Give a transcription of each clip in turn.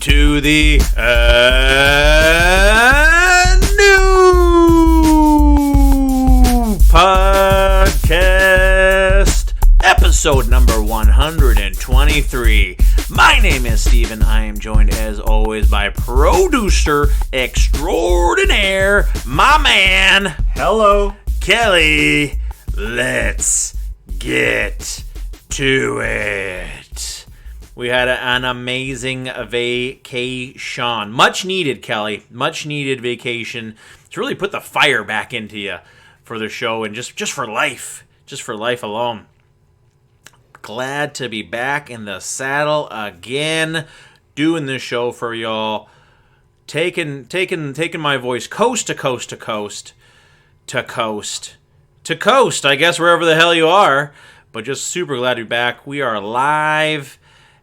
to the new podcast, episode number 123. My name is Steven. I am joined, as always, by producer extraordinaire, my man. Hello. Kelly. Let's get to it. We had an amazing vacation. Much needed, Kelly. Much needed vacation to really put the fire back into you for the show and just for life. Just for life alone. Glad to be back in the saddle again, doing this show for y'all. Taking my voice coast to coast to coast to coast to coast, I guess, wherever the hell you are. But just super glad to be back. We are live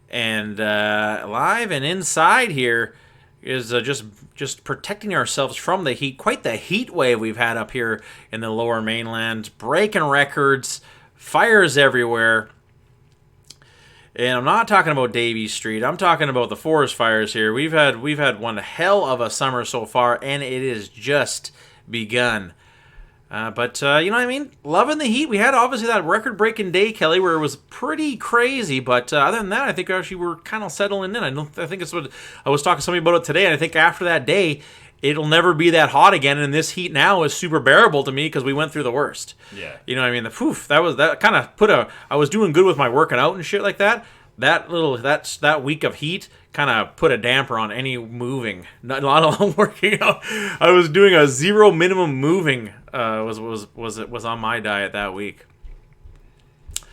and inside here is just protecting ourselves from the heat. Quite the heat wave we've had up here in the lower mainland. Breaking records, fires everywhere. And I'm not talking about Davie Street. I'm talking about the forest fires here. We've had one hell of a summer so far, and it is just begun. But you know what I mean? Loving the heat. We had obviously that record-breaking day, Kelly, where it was pretty crazy. But other than that, I think actually we're kind of settling in. I think it's what I was talking to somebody about it today, and I think after that day, it'll never be that hot again. And this heat now is super bearable to me because we went through the worst. Yeah. You know what I mean? That kind of I was doing good with my working out and shit like that. That week of heat kind of put a damper on any moving, not alone working out. I was doing a zero minimum moving. Was on my diet that week.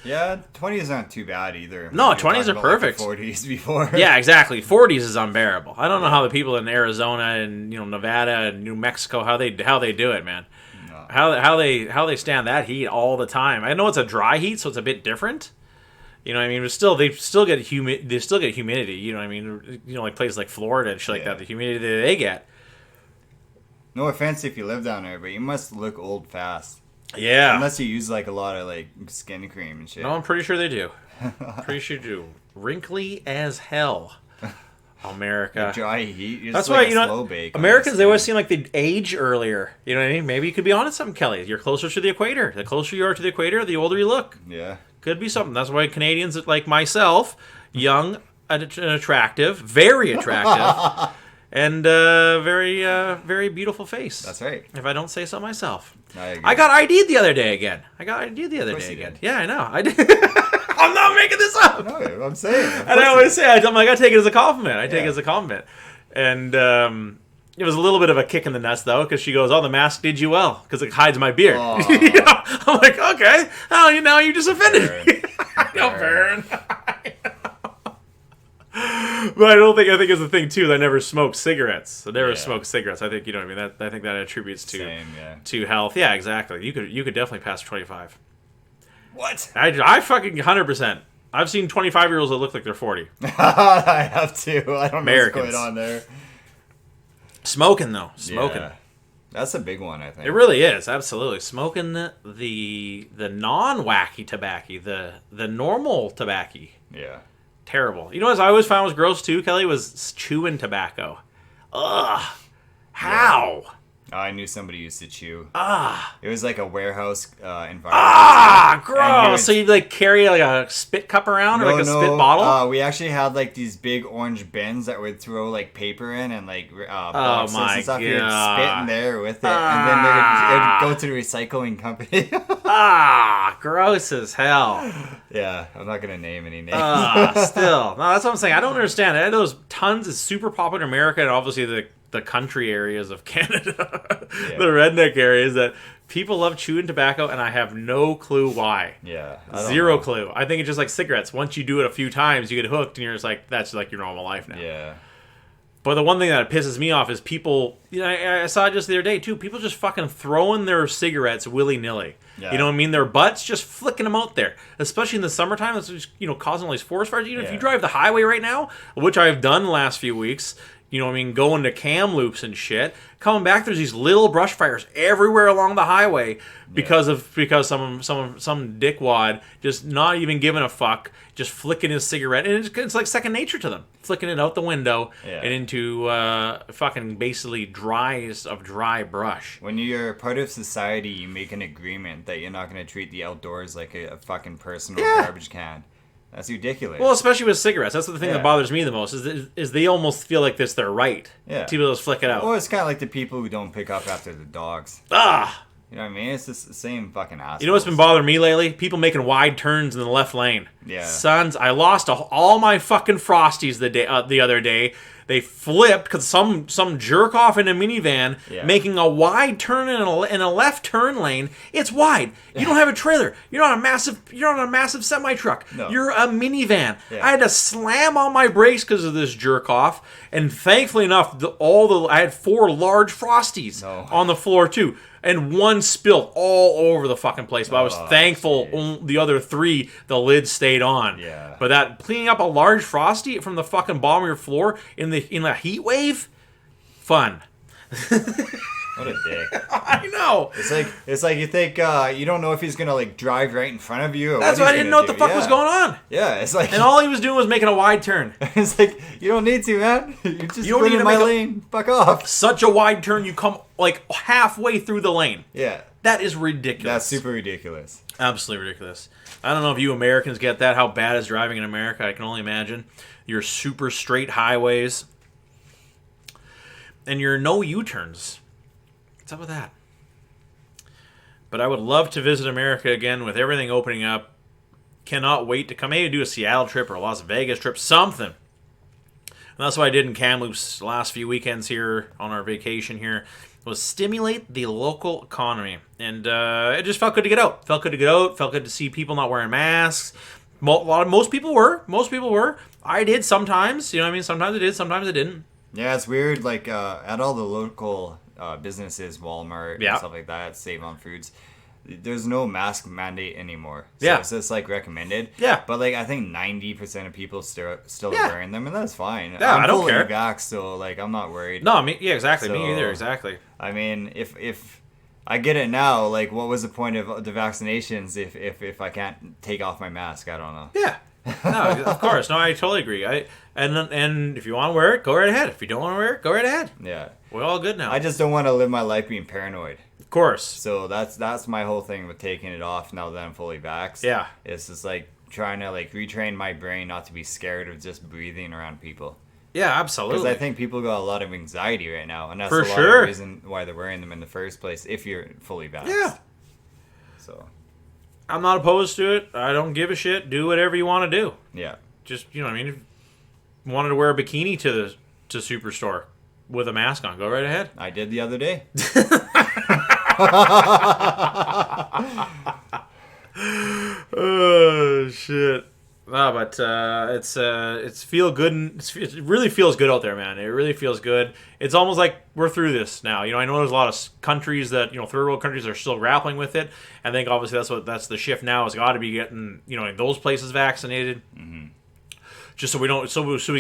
Yeah, 20s aren't too bad either. No, 20s are perfect. Like 40s before. Yeah, exactly. 40s is unbearable. I don't know how the people in Arizona and Nevada and New Mexico how they do it, man. No. How they stand that heat all the time. I know it's a dry heat, so it's a bit different. You know what I mean? But still, they still get humidity. You know what I mean? Like places like Florida and shit like that. The humidity that they get. No offense if you live down there, but you must look old fast. Yeah. Unless you use like a lot of like skin cream and shit. No, I'm pretty sure they do. Pretty sure they do. Wrinkly as hell. America. The dry heat. That's why, slow bake Americans, they always seem like they age earlier. You know what I mean? Maybe you could be onto something, Kelly. You're closer to the equator. The closer you are to the equator, the older you look. Yeah. Could be something. That's why Canadians like myself, young and attractive, very attractive, and very beautiful face. That's right. If I don't say so myself. I got ID'd the other day again. Yeah, I know. I did. I'm not making this up. No, I'm saying. And I always say, I take it as a compliment. I take it as a compliment. And it was a little bit of a kick in the nuts, though, because she goes, "Oh, the mask did you well, because it hides my beard." I'm like, okay. Oh, you just offended me. Burn. But I think it's the thing, too, that I never smoked cigarettes. I never smoked cigarettes. I think, you know what I mean? I think that attributes to health. Yeah, exactly. You could definitely pass 25. What? I fucking 100%. I've seen 25-year-olds that look like they're 40. I have too. I don't Americans. know what's going on there. Smoking, though. Yeah. That's a big one, I think. It really is, absolutely. Smoking the non-wacky tobacco, the normal tobacco. Yeah. Terrible. You know what I always found was gross too, Kelly, was chewing tobacco. Ugh. How? Yeah. I knew somebody used to chew. It was like a warehouse environment. Gross. So you'd like carry like a spit cup around or like a spit bottle? We actually had like these big orange bins that would throw like paper in and like boxes and stuff. You'd spit in there with it, and then it would go to the recycling company. Gross as hell. Yeah, I'm not gonna name any names. Still, no, that's what I'm saying. I don't understand. I know those tons is super popular in America, and obviously the country areas of Canada, the redneck areas, that people love chewing tobacco, and I have no clue why. Yeah. Zero clue. I think it's just like cigarettes. Once you do it a few times, you get hooked, and you're just like, that's like your normal life now. Yeah. But the one thing that pisses me off is people, I saw it just the other day, too, people just fucking throwing their cigarettes willy-nilly. Yeah. You know what I mean? Their butts, just flicking them out there. Especially in the summertime, it's just, causing all these forest fires. If you drive the highway right now, which I've done the last few weeks, you know what I mean, going to cam loops and shit. Coming back, there's these little brush fires everywhere along the highway because some dickwad just not even giving a fuck, just flicking his cigarette, and it's like second nature to them, flicking it out the window and into fucking basically dry brush. When you're part of society, you make an agreement that you're not going to treat the outdoors like a fucking personal garbage can. That's ridiculous. Well, especially with cigarettes. That's the thing that bothers me the most, is they almost feel like this their right to be able to just flick it out. Well, it's kind of like the people who don't pick up after the dogs. You know what I mean? It's just the same fucking assholes. You know what's been bothering me lately? People making wide turns in the left lane. Yeah. Sons, I lost all my fucking Frosties the other day. They flipped because some jerk off in a minivan making a wide turn in a left turn lane. It's wide. You don't have a trailer. You're not a massive semi truck. No. You're a minivan. I had to slam on my brakes because of this jerk off. And thankfully enough, I had 4 large Frosties on the floor too. And one spilled all over the fucking place. But I was thankful the other 3, the lid stayed on. Yeah. But that cleaning up a large Frosty from the fucking bottom of your floor in the heat wave, fun. What a dick. I know. It's like you think you don't know if he's gonna like drive right in front of you. Or That's why I didn't know what the fuck was going on. Yeah, it's like, and all he was doing was making a wide turn. It's like, you don't need to, man. You don't need to my lane. Fuck off. Such a wide turn, you come like halfway through the lane. Yeah. That is ridiculous. That's super ridiculous. Absolutely ridiculous. I don't know if you Americans get that, how bad is driving in America. I can only imagine. Your super straight highways. And your no U-turns. What's up with that? But I would love to visit America again with everything opening up. Cannot wait to come maybe do a Seattle trip or a Las Vegas trip, something. And that's what I did in Kamloops the last few weekends here on our vacation here, was stimulate the local economy. And it just felt good to get out. Felt good to see people not wearing masks. Most people were. I did sometimes. You know what I mean? Sometimes I did, sometimes I didn't. Yeah, it's weird. Like at all the local businesses, Walmart and stuff like that, Save on Foods, there's no mask mandate anymore. So it's just like recommended. Yeah. But like I think 90% of people still are wearing them, and that's fine. Yeah, I don't care. Back, so like I'm not worried. No, I mean, yeah, exactly. So, me either. Exactly. I mean, if I get it now, like what was the point of the vaccinations if I can't take off my mask? I don't know. Yeah. No, of course. No, I totally agree. And if you want to wear it, go right ahead. If you don't want to wear it, go right ahead. Yeah. We're all good now. I just don't want to live my life being paranoid. Of course. So that's my whole thing with taking it off now that I'm fully vaxxed. Yeah. It's just like trying to like retrain my brain not to be scared of just breathing around people. Yeah, absolutely. Because I think people got a lot of anxiety right now, and that's For a lot of the reason why they're wearing them in the first place if you're fully vaxxed. Yeah. So I'm not opposed to it. I don't give a shit. Do whatever you want to do. Yeah. Just, you know what I mean? If you wanted to wear a bikini to Superstore with a mask on, go right ahead. I did the other day. Oh, shit. No, but it's feel good. It really feels good out there, man. It really feels good. It's almost like we're through this now. You know, I know there's a lot of countries that, you know, third world countries are still grappling with it. I think obviously that's the shift now. Is got to be getting, you know, those places vaccinated, just so we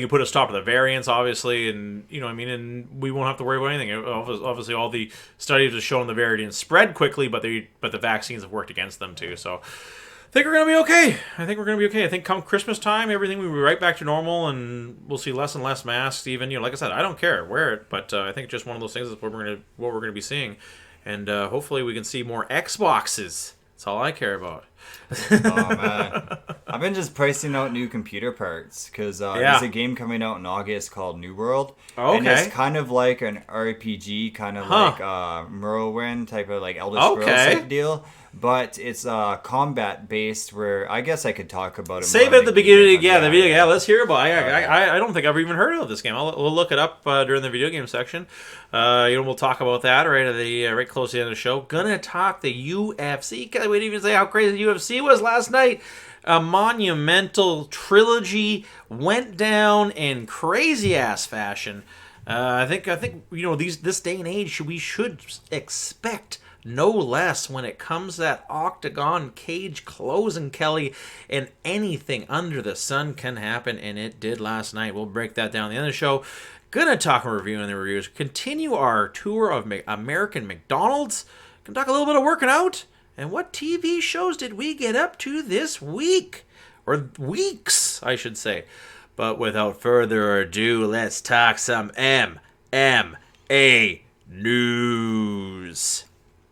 can put a stop to the variants, obviously, and you know what I mean, and we won't have to worry about anything. Obviously, all the studies have shown the variants spread quickly, but the vaccines have worked against them too. So. I think we're going to be okay. I think come Christmas time, everything will be right back to normal, and we'll see less and less masks. Even, you know, like I said, I don't care, wear it, but I think just one of those things is what we're going to be seeing, and hopefully we can see more Xboxes. That's all I care about. Oh man, I've been just pricing out new computer parts because there's a game coming out in August called New World, and it's kind of like an RPG, kind of like Morrowind type of like Elder Scrolls type deal. But it's combat based, where I guess I could talk about it. Save it at the beginning. Yeah, let's hear about it. I don't think I've even heard of this game. We'll look it up during the video game section. We'll talk about that right close to the end of the show. Gonna talk the UFC. Can't wait to even say how crazy the UFC was last night. A monumental trilogy went down in crazy ass fashion. I think you know this day and age we should expect no less when it comes to that octagon cage closing, Kelly, and anything under the sun can happen, and it did last night. We'll break that down at the end of the show. Gonna talk and reviewing the reviews. Continue our tour of American McDonald's. Gonna talk a little bit of working out. And what TV shows did we get up to this week? Or weeks, I should say. But without further ado, let's talk some MMA news.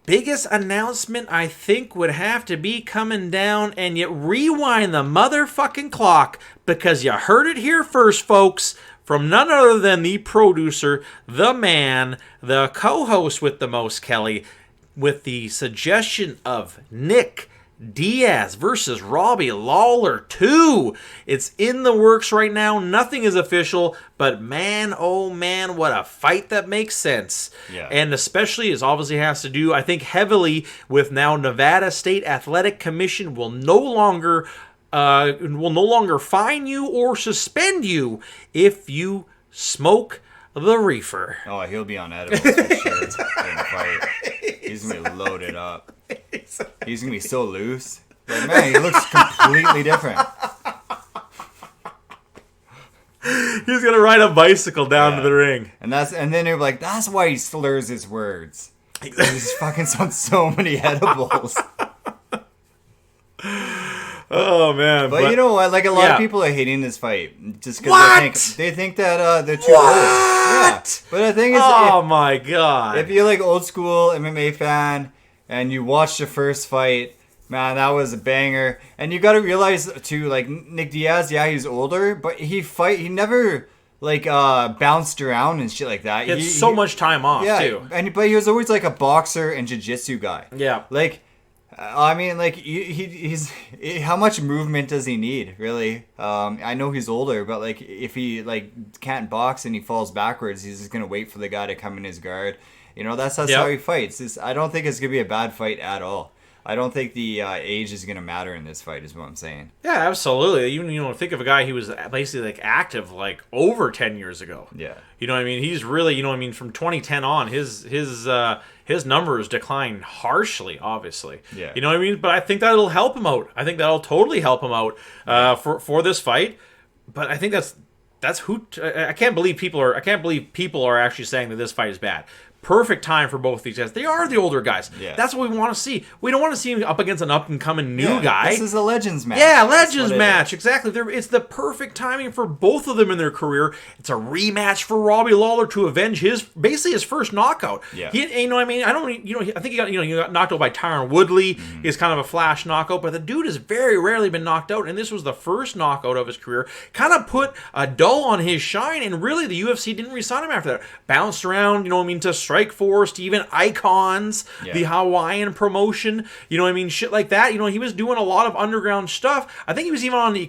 Biggest announcement I think would have to be coming down, and yet rewind the motherfucking clock, because you heard it here first, folks, from none other than the producer, the man, the co-host with the most, Kelly, with the suggestion of Nick Diaz versus Robbie Lawler 2. It's in the works right now. Nothing is official, but man, oh man, what a fight that makes sense. Yeah. And especially, it obviously has to do, I think, heavily with now Nevada State Athletic Commission will no longer fine you or suspend you if you smoke the reefer. Oh, he'll be on edibles for sure in the fight. He's going to be loaded up. He's going to be so loose. Like, man, he looks completely different. He's going to ride a bicycle down to the ring. And then they're like, that's why he slurs his words. He's fucking on so many edibles. Oh man! But you know what? Like, a lot of people are hating this fight just because they think that they're too old. Yeah. But the thing is, my god! If you're like old school MMA fan and you watched the first fight, man, that was a banger. And you got to realize too, like Nick Diaz, yeah, he's older, but he never like bounced around and shit like that. He had so much time off too. But he was always like a boxer and jiu-jitsu guy. Yeah, like. I mean, like, he's how much movement does he need, really? I know he's older, but, like, if he, like, can't box and he falls backwards, he's just going to wait for the guy to come in his guard. You know, that's how he fights. I don't think it's going to be a bad fight at all. I don't think the age is going to matter in this fight, is what I'm saying. Yeah, absolutely. You think of a guy who was basically, like, active, like, over 10 years ago. Yeah. You know what I mean? He's really, from 2010 on, his numbers declined harshly, obviously. Yeah. You know what I mean? But I think that'll help him out. I think that'll totally help him out for this fight. But I think that's who I can't believe people are actually saying that this fight is bad. Perfect time for both these guys. They are the older guys. Yeah. That's what we want to see. We don't want to see him up against an up-and-coming new guy. This is a Legends match. Yeah, Legends match. Exactly. It's the perfect timing for both of them in their career. It's a rematch for Robbie Lawler to avenge his first knockout. Yeah. You know what I mean? I think he got knocked out by Tyron Woodley. Mm-hmm. He's kind of a flash knockout, but the dude has very rarely been knocked out, and this was the first knockout of his career. Kind of put a dull on his shine, and really the UFC didn't re-sign him after that. Bounced around, to Strike Force, to even Icons, the Hawaiian promotion, shit like that. He was doing a lot of underground stuff. I think he was even on the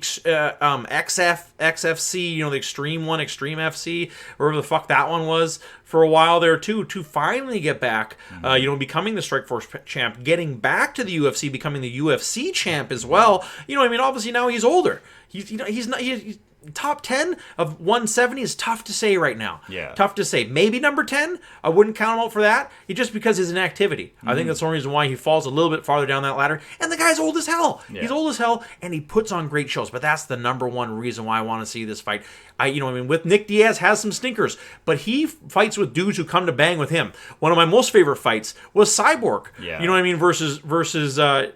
XFC, the Extreme One, Extreme FC, wherever the fuck that one was, for a while there too, to finally get back, becoming the Strikeforce champ, getting back to the UFC, becoming the UFC champ as well. Obviously now he's older. He's top 10 of 170 is tough to say right now. Yeah. Tough to say. Maybe number 10. I wouldn't count him out for that. Just because his inactivity. Mm-hmm. I think that's the only reason why he falls a little bit farther down that ladder. And the guy's old as hell. Yeah. He's old as hell, and he puts on great shows. But that's the number one reason why I want to see this fight. With Nick Diaz has some stinkers, but he fights with dudes who come to bang with him. One of my most favorite fights was Cyborg. Yeah. Versus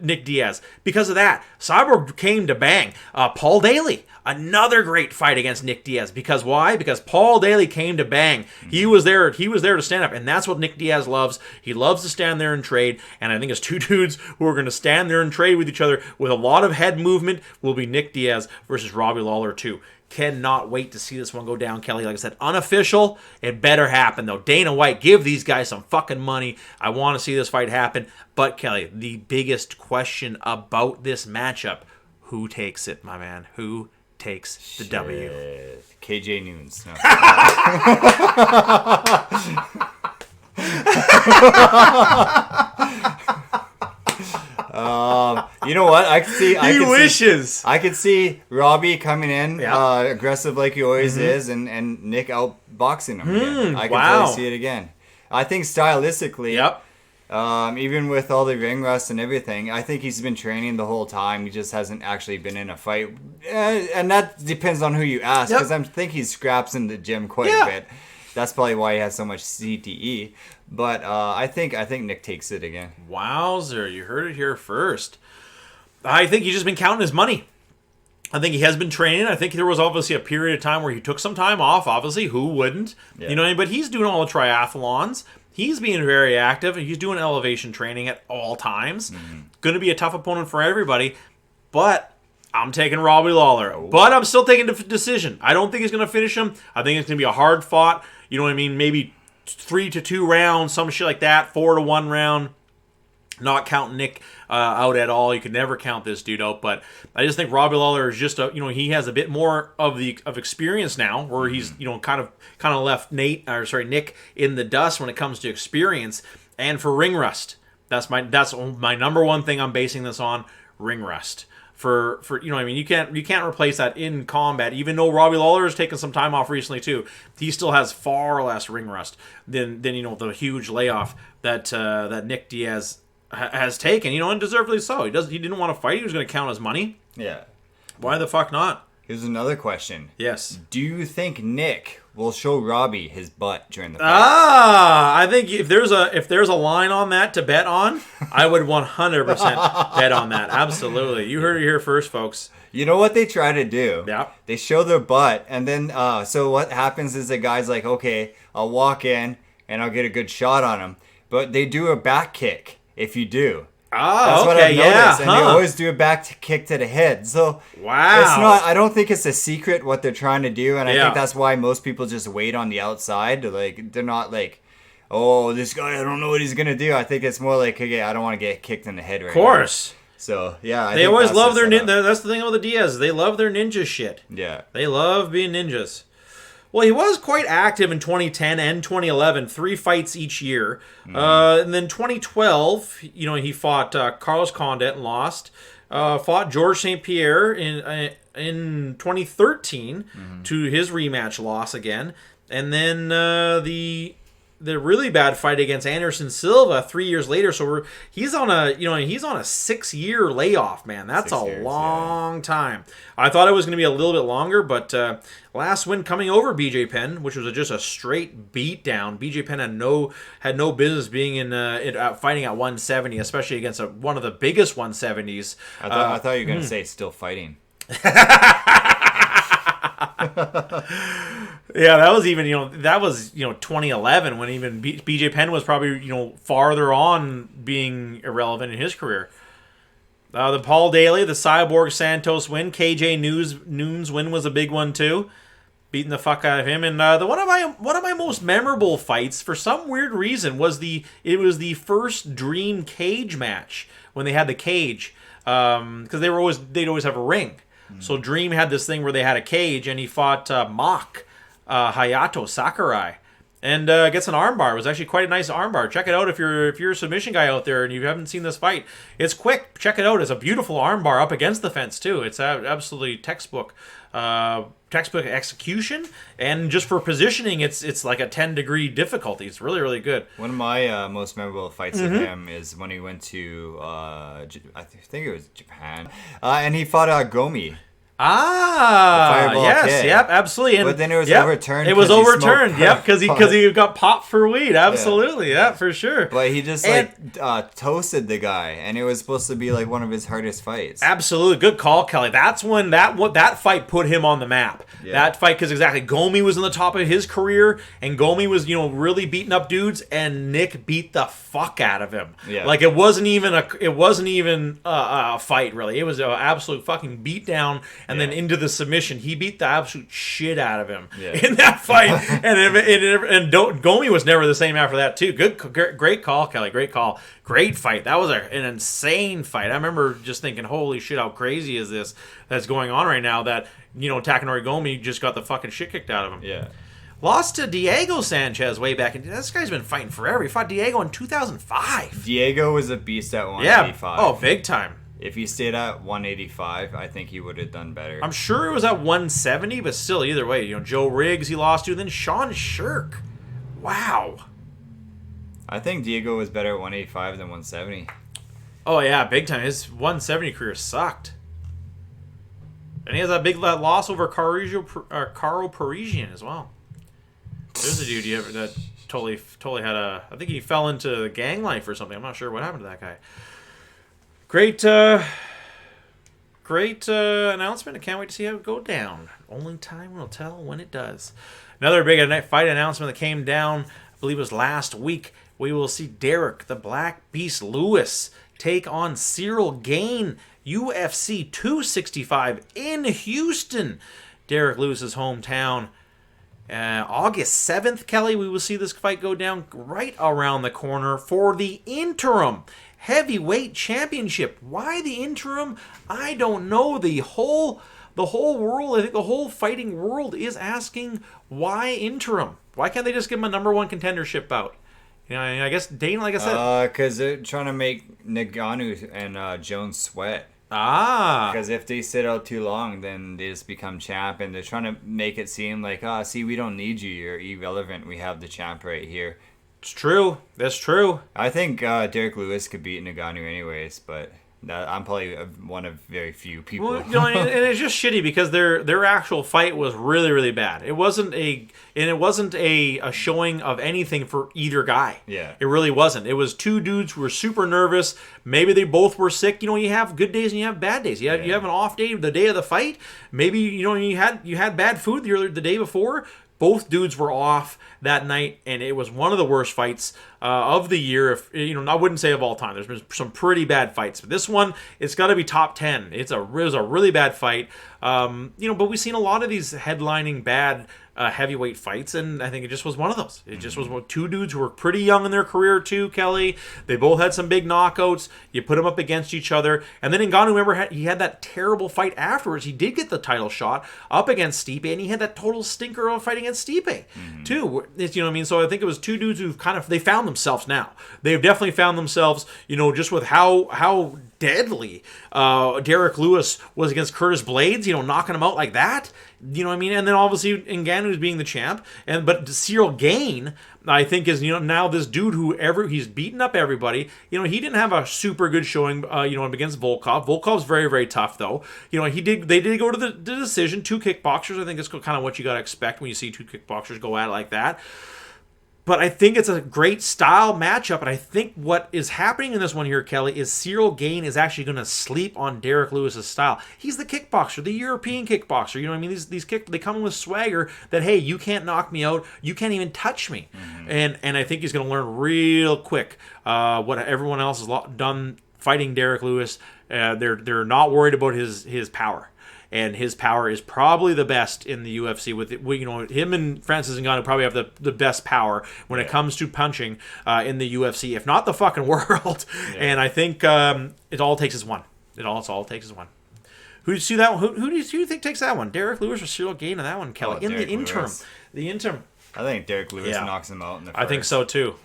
Nick Diaz. Because of that, Cyborg came to bang. Paul Daly. Another great fight against Nick Diaz. Because why? Because Paul Daly came to bang. Mm-hmm. He was there to stand up. And that's what Nick Diaz loves. He loves to stand there and trade. And I think it's two dudes who are going to stand there and trade with each other with a lot of head movement will be Nick Diaz versus Robbie Lawler 2. Cannot wait to see this one go down, Kelly. Like I said, unofficial. It better happen, though. Dana White, give these guys some fucking money. I want to see this fight happen. But, Kelly, the biggest question about this matchup, who takes it, my man? Who takes the W? KJ Nunes. No. You know what? I could see Robbie coming in aggressive like he always is, and Nick outboxing him again. I can totally see it again. I think stylistically, Even with all the ring rust and everything, I think he's been training the whole time. He just hasn't actually been in a fight, and that depends on who you ask. Because I think he scraps in the gym quite a bit. That's probably why he has so much CTE. But I think Nick takes it again. Wowzer, you heard it here first. I think he's just been counting his money. I think he has been training. I think there was obviously a period of time where he took some time off. Obviously, who wouldn't? Yeah. You know, but he's doing all the triathlons. He's being very active. He's doing elevation training at all times. Mm-hmm. Going to be a tough opponent for everybody. But I'm taking Robbie Lawler. Oh. But I'm still taking the decision. I don't think he's going to finish him. I think it's going to be a hard fought. You know what I mean? Maybe 3-2 rounds, some shit like that. 4-1 round. Not counting Nick out at all. You could never count this dude out. But I just think Robbie Lawler is just he has a bit more of experience now, where he's kind of left Nick in the dust when it comes to experience and for ring rust. That's my number one thing I'm basing this on, ring rust. For you can't replace that in combat. Even though Robbie Lawler has taken some time off recently too, he still has far less ring rust than the huge layoff that Nick Diaz has taken, and deservedly so. He didn't want to fight. He was going to count his money. Yeah. Why the fuck not? Here's another question. Yes. Do you think Nick will show Robbie his butt during the fight? I think if there's a line on that to bet on, I would 100% bet on that. Absolutely. You heard it here first, folks. You know what they try to do? Yeah. They show their butt, and then so what happens is the guy's like, okay, I'll walk in and I'll get a good shot on him, but they do a back kick. If you do. That's what I've noticed. And they always do a back kick to the head. So wow. I don't think it's a secret what they're trying to do. And I think that's why most people just wait on the outside. They're not like, oh, this guy, I don't know what he's going to do. I think it's more like, okay, I don't want to get kicked in the head right now. Of course. So, yeah. They always love their ninja. That's the thing with the Diaz. They love their ninja shit. Yeah. They love being ninjas. Well, he was quite active in 2010 and 2011, 3 fights each year. Mm-hmm. And then 2012, he fought Carlos Condit and lost. Fought Georges St. Pierre in 2013 to his rematch loss again. And then the really bad fight against Anderson Silva 3 years later. So he's on a 6-year layoff, man. That's a long time. I thought it was going to be a little bit longer, but last win coming over BJ Penn, which was just a straight beat down. BJ Penn had no business being in fighting at 170, especially against one of the biggest 170s. I thought you were going to say still fighting. Yeah, that was even 2011 when even BJ Penn was probably farther on being irrelevant in his career. The Paul Daly, the Cyborg Santos win, KJ Noon's win was a big one too, beating the fuck out of him. And one of my most memorable fights for some weird reason was the first Dream cage match when they had the cage, because they'd always have a ring. So Dream had this thing where they had a cage, and he fought Mach Hayato Sakurai, and gets an armbar. It was actually quite a nice armbar. Check it out if you're a submission guy out there and you haven't seen this fight. It's quick. Check it out. It's a beautiful armbar up against the fence too. It's absolutely textbook execution, and just for positioning, it's like a 10-degree difficulty. It's really, really good. One of my most memorable fights with him is when he went to I think it was Japan, and he fought Gomi. Yes, kid. Yep, absolutely. But then it was overturned. It was overturned, because he got popped for weed. Absolutely, yeah, for sure. But he just toasted the guy, and it was supposed to be like one of his hardest fights. Absolutely, good call, Kelly. That's when that fight put him on the map. Yeah. That fight, because exactly, Gomi was on the top of his career, and Gomi was really beating up dudes, and Nick beat the fuck out of him. Yeah. Like it wasn't even a fight really. It was an absolute fucking beatdown. And then into the submission, he beat the absolute shit out of him in that fight. and Gomi was never the same after that too. Great call, Kelly. Great call. Great fight. That was an insane fight. I remember just thinking, holy shit, how crazy is this that's going on right now? That Takanori Gomi just got the fucking shit kicked out of him. Yeah. Lost to Diego Sanchez way back. This guy's been fighting forever. He fought Diego in 2005. Diego was a beast at 185. Yeah. Oh, big time. If he stayed at 185, I think he would have done better. I'm sure it was at 170, but still, either way, Joe Riggs he lost to, then Sean Shirk. Wow. I think Diego was better at 185 than 170. Oh, yeah, big time. His 170 career sucked. And he has that big loss over Caro Parisian as well. There's a dude that totally had a... I think he fell into the gang life or something. I'm not sure what happened to that guy. Great announcement. I can't wait to see how it go down. Only time will tell when it does. Another big fight announcement that came down, I believe it was last week. We will see Derek, the Black Beast Lewis, take on Cyril Gane, UFC 265 in Houston, Derek Lewis's hometown. August 7th, Kelly, we will see this fight go down right around the corner for the interim heavyweight championship. Why the interim? I don't know. The whole world, I think the whole fighting world is asking why interim. Why can't they just give him a number one contendership bout? You know, I guess Dane, like I said, because they're trying to make Ngannou and Jones sweat. Ah. Because if they sit out too long, then they just become champ, and they're trying to make it seem like, see, we don't need you. You're irrelevant. We have the champ right here. It's true. That's true. I think Derek Lewis could beat Ngannou anyways, but I'm probably one of very few people. Well, and it's just shitty because their actual fight was really, really bad. It wasn't a showing of anything for either guy. Yeah. It really wasn't. It was two dudes who were super nervous. Maybe they both were sick. You know, you have good days and you have bad days. You have an off day the day of the fight. Maybe you had bad food the day before. Both dudes were off that night, and it was one of the worst fights of the year. If I wouldn't say of all time. There's been some pretty bad fights, but this one, it's got to be top 10. It was a really bad fight. But we've seen a lot of these headlining bad heavyweight fights, and I think it just was one of those. It just was two dudes who were pretty young in their career too, Kelly. They both had some big knockouts. You put them up against each other, and then Ngannou, remember, he had that terrible fight afterwards. He did get the title shot up against Stipe, and he had that total stinker of a fight against Stipe too. You know what I mean? So I think it was two dudes who've they found themselves now. They've definitely found themselves, just with how deadly Derek Lewis was against Curtis Blades, knocking him out like that. You know what I mean? And then obviously Ngannou's being the champ, but Cyril Gane, I think, is now this dude he's beaten up everybody. He didn't have a super good showing against Volkov. Volkov's very, very tough though. They did go to the decision. Two kickboxers. I think it's kind of what you got to expect when you see two kickboxers go at it like that. But I think it's a great style matchup, and I think what is happening in this one here, Kelly, is Cyril Gane is actually going to sleep on Derek Lewis's style. He's the kickboxer, the European kickboxer. You know what I mean? These they come in with swagger that, hey, you can't knock me out, you can't even touch me, and I think he's going to learn real quick what everyone else has done fighting Derek Lewis. They're not worried about his power. And his power is probably the best in the UFC. Him and Francis Ngannou probably have the best power when it comes to punching in the UFC, if not the fucking world. Yeah. And I think it all takes is one. It all takes is one. Who do you see that one? Who do you think takes that one? Derek Lewis or Cyril Gane in that one, Kelly? In the interim. Lewis. The interim. I think Derek Lewis knocks him out in the first. I think so too.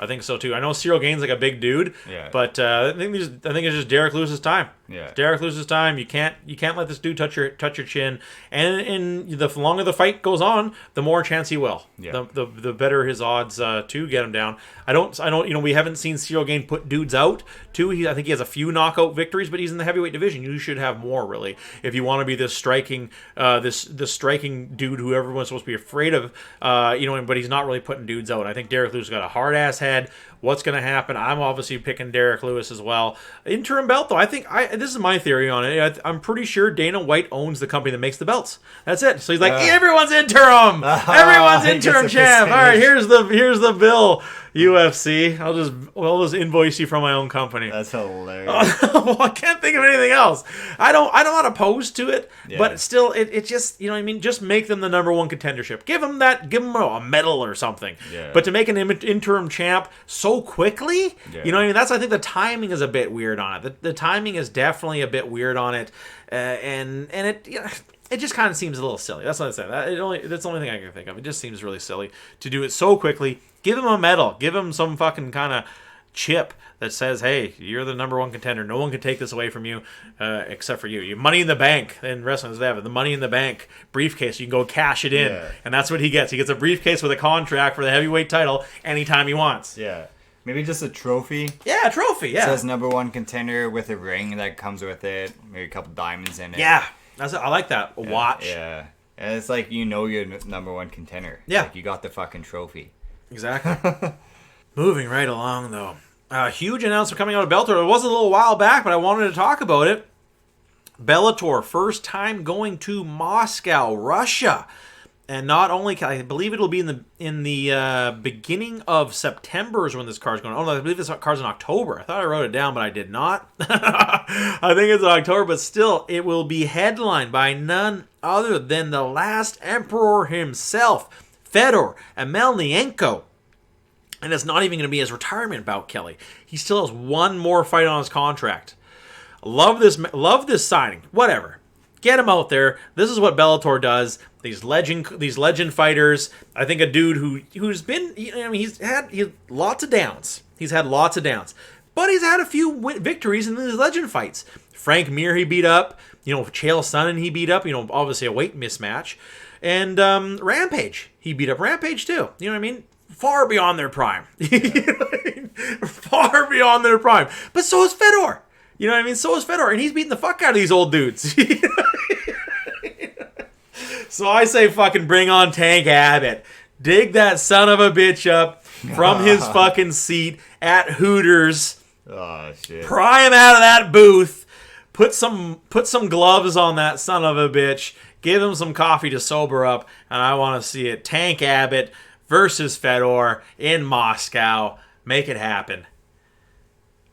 I know Cyril Gane's like a big dude, but I think it's just Derek Lewis's time. Yeah, it's Derek Lewis's time. You can't let this dude touch your chin. And the longer the fight goes on, the more chance he will. Yeah. The better his odds to get him down. I don't. We haven't seen Cyril Gane put dudes out too. I think he has a few knockout victories, but he's in the heavyweight division. You should have more, really, if you want to be this striking dude who everyone's supposed to be afraid of. But he's not really putting dudes out. I think Derek Lewis got a hard ass head. What's going to happen? I'm obviously picking Derek Lewis as well. Interim belt, though, this is my theory on it. I'm pretty sure Dana White owns the company that makes the belts. That's it. So he's like, everyone's interim. Everyone's interim champ. All right, here's the bill. UFC. I'll just invoice you from my own company. That's hilarious. Well, I can't think of anything else. I'm not opposed to it, but still, it just, just make them the number one contendership. Give them a medal or something. Yeah. But to make an interim champ so quickly, I think the timing is a bit weird on it. The timing is definitely a bit weird on it, and it. It just kind of seems a little silly. That's what I said. That's the only thing I can think of. It just seems really silly to do it so quickly. Give him a medal. Give him some fucking kind of chip that says, hey, you're the number one contender. No one can take this away from you except for you. You Money in the Bank. In wrestling, they have the Money in the Bank briefcase. You can go cash it in. Yeah. And that's what he gets. He gets a briefcase with a contract for the heavyweight title anytime he wants. Yeah. Maybe just a trophy. Yeah, a trophy, yeah. It says #1 contender with a ring that comes with it. Maybe a couple diamonds in it. Yeah, I like that. A watch. Yeah. And it's like, you're #1 contender. Yeah. Like, you got the fucking trophy. Exactly. Moving right along, though. A huge announcement coming out of Bellator. It was a little while back, but I wanted to talk about it. Bellator, first time going to Moscow, Russia. And not only, I believe it'll be in the beginning of September is when this card's going on. Oh, no, I believe this card's in October. I thought I wrote it down, but I did not. I think it's in October, but still, it will be headlined by none other than the last emperor himself, Fedor Emelianenko. And it's not even going to be his retirement bout, Kelly. He still has one more fight on his contract. Love this signing. Whatever. Get him out there. This is what Bellator does. These legend fighters. I think a dude who's been, he's had lots of downs. He's had lots of downs, but he's had a few victories in these legend fights. Frank Mir he beat up. Chael Sonnen he beat up. Obviously a weight mismatch, and Rampage he beat up. Rampage too. You know what I mean? Far beyond their prime. Far beyond their prime. But so is Fedor. You know what I mean? So is Fedor, and he's beating the fuck out of these old dudes. So I say fucking bring on Tank Abbott. Dig that son of a bitch up from his fucking seat at Hooters. Oh, shit. Pry him out of that booth. Put some gloves on that son of a bitch. Give him some coffee to sober up. And I want to see it. Tank Abbott versus Fedor in Moscow. Make it happen.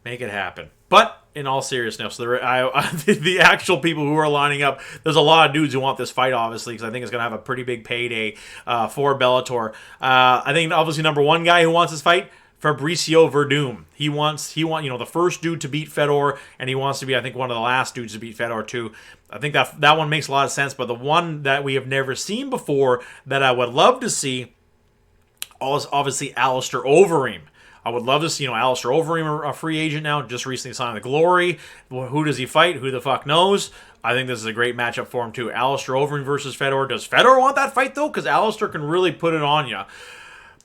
Make it happen. But in all seriousness, the actual people who are lining up, there's a lot of dudes who want this fight, obviously, because I think it's going to have a pretty big payday for Bellator. I think obviously #1 guy who wants this fight, Fabricio Verdum. He wants the first dude to beat Fedor, and he wants to be, I think, one of the last dudes to beat Fedor too. I think that one makes a lot of sense. But the one that we have never seen before that I would love to see is obviously Alistair Overeem. I would love to see, Alistair Overeem, a free agent now, just recently signed the Glory. Who does he fight? Who the fuck knows? I think this is a great matchup for him, too. Alistair Overeem versus Fedor. Does Fedor want that fight, though? Because Alistair can really put it on you.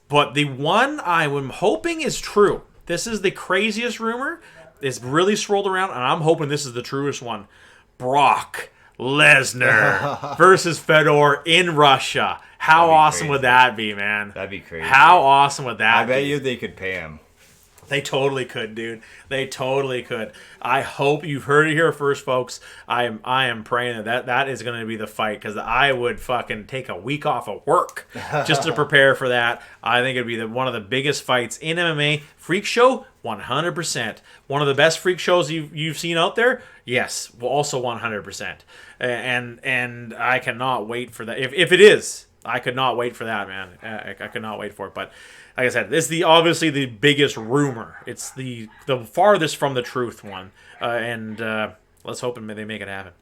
But the one I am hoping is true. This is the craziest rumor. It's really swirled around, and I'm hoping this is the truest one. Brock Lesnar versus Fedor in Russia. How awesome would that be, man? That'd be crazy. How awesome would that be? I bet you they could pay him. They totally could, dude. They totally could. I hope you've heard it here first, folks. I am praying that is going to be the fight, because I would fucking take a week off of work just to prepare for that. I think it'd be one of the biggest fights in MMA. Freak show, 100%. One of the best freak shows you've seen out there? Yes, also 100%. And I cannot wait for that. If it is, I could not wait for that, man. I could not wait for it. But like I said, this is obviously the biggest rumor. It's the farthest from the truth one. And let's hope they make it happen.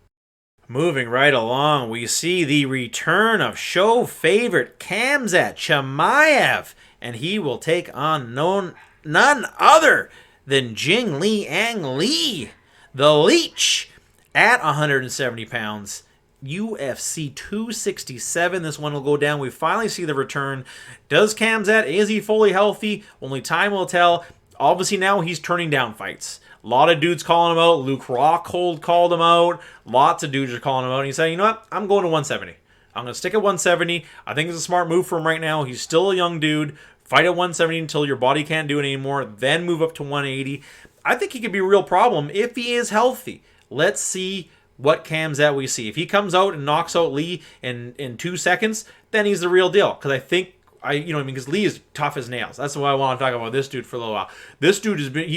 Moving right along, we see the return of show favorite Khamzat Chimaev. And he will take on none other than Jing Liang Li, the Leech, at 170 pounds. UFC 267. This one will go down. We finally see the return. Does Khamzat, is he fully healthy? Only time will tell. Obviously now he's turning down fights. A lot of dudes calling him out. Luke Rockhold called him out. Lots of dudes are calling him out. And he's saying, you know what? I'm going to 170. I'm going to stick at 170. I think it's a smart move for him right now. He's still a young dude. Fight at 170 until your body can't do it anymore. Then move up to 180. I think he could be a real problem if he is healthy. Let's see what Khamzat we see. If he comes out and knocks out Lee in 2 seconds, then he's the real deal. Because I think, because Lee is tough as nails. That's why I want to talk about this dude for a little while. This dude has been,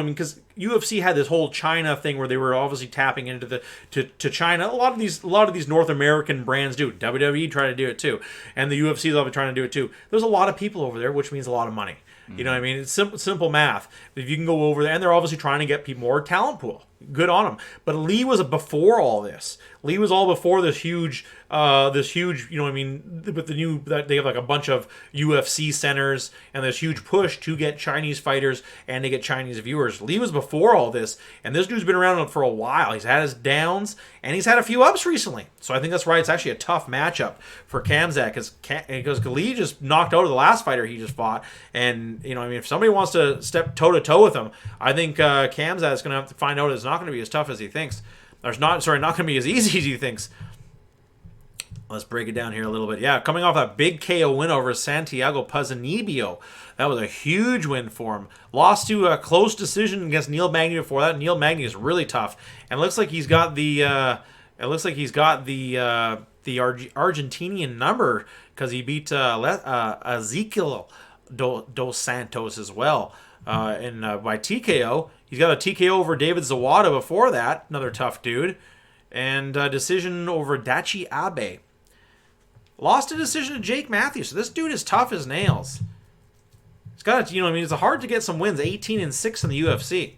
because UFC had this whole China thing where they were obviously tapping into to China. A lot of these North American brands do. WWE tried to do it too, and the UFC is obviously trying to do it too. There's a lot of people over there, which means a lot of money. You know what I mean? It's simple math. If you can go over there, and they're obviously trying to get people more talent pool. good on him. But Lee was before all this. Lee was all before this huge, you know what I mean, with the new, they have like a bunch of UFC centers and this huge push to get Chinese fighters and to get Chinese viewers. Lee was before all this, and this dude's been around for a while. He's had his downs, and he's had a few ups recently. So I think that's why it's actually a tough matchup for Khamzat, because Lee just knocked out of the last fighter he just fought, and, you know, I mean, if somebody wants to step toe-to-toe with him, I think Khamzat is going to have to find out it's not going to be as tough as he thinks. Not going to be as easy as he thinks. Let's break it down here a little bit. Yeah, coming off that big KO win over Santiago Ponzinibbio. That was a huge win for him. Lost to a close decision against Neil Magny before that. Neil Magny is really tough, and it looks like he's got the Argentinian number, because he beat Ezequiel dos Santos as well, by TKO. He's got a TKO over David Zawada before that, another tough dude, and a decision over Dachi Abe. Lost a decision to Jake Matthews. So this dude is tough as nails. He's got, you know, I mean, it's hard to get some wins. 18-6 in the UFC.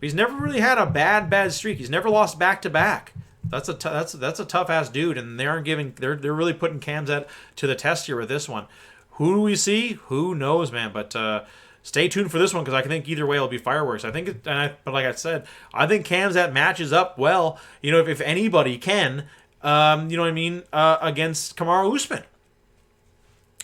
He's never really had a bad streak. He's never lost back-to-back. That's a tough ass dude, and they're really putting Khamzat to the test here with this one. Who do we see? Who knows, man? But stay tuned for this one, because I think either way it'll be fireworks. But like I said, I think Khamzat matches up well. You know, if anybody can, you know what I mean, against Kamaru Usman.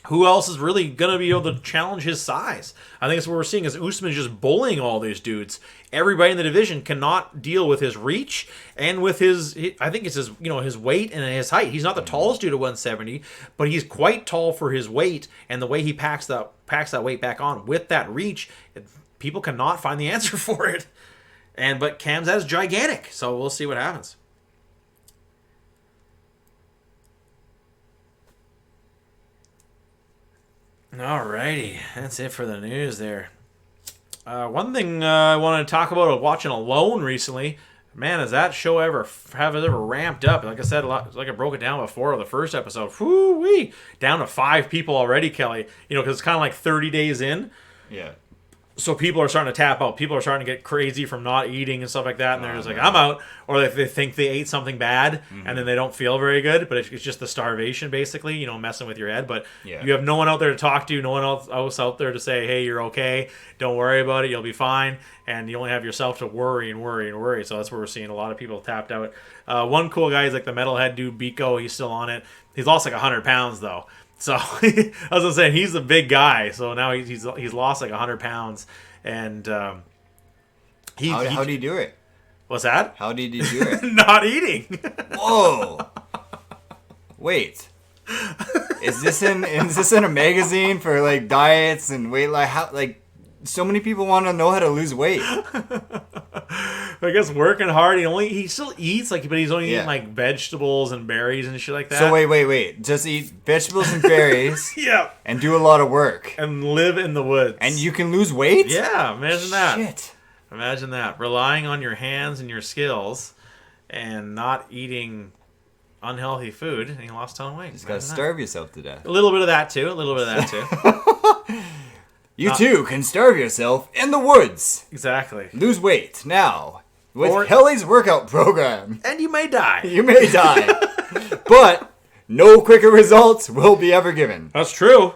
Who else is really going to be able to challenge his size? I think that's what we're seeing, is Usman just bullying all these dudes. Everybody in the division cannot deal with his reach and with I think it's his, you know, his weight and his height. He's not the tallest dude at 170, but he's quite tall for his weight, and the way he packs that weight back on with that reach, people cannot find the answer for it. But Khamzat is gigantic, so we'll see what happens. Alrighty, that's it for the news there. One thing I wanted to talk about watching Alone recently. Man, has that show ever ramped up? Like I said, like I broke it down before the first episode. Whoo-wee! Down to 5 people already, Kelly. You know, because it's kind of like 30 days in. Yeah. So people are starting to tap out. People are starting to get crazy from not eating and stuff like that. And they're just like, I'm out. Or they think they ate something bad, and then they don't feel very good. But it's just the starvation, basically, you know, messing with your head. But you have no one out there to talk to. No one else out there to say, hey, you're okay. Don't worry about it. You'll be fine. And you only have yourself to worry and worry and worry. So that's where we're seeing a lot of people tapped out. One cool guy is like the metalhead dude, Biko. He's still on it. He's lost like 100 pounds, though. So I was saying, he's a big guy. So now he's lost like 100 pounds, and how did he do it? What's that? How did he do it? Not eating. Whoa! Wait, is this in a magazine for like diets and weight? Like how so many people want to know how to lose weight. I guess working hard. He still eats, but he's only eating like vegetables and berries and shit like that. So wait. Just eat vegetables and berries. Yeah. And do a lot of work. And live in the woods. And you can lose weight? Yeah, imagine that. Shit. Imagine that. Relying on your hands and your skills and not eating unhealthy food, and you lost a ton of weight. Just gotta starve yourself to death. A little bit of that too. You too can starve yourself in the woods. Exactly. Lose weight now with Kelly's workout program. And you may die. You may die. But no quicker results will be ever given. That's true.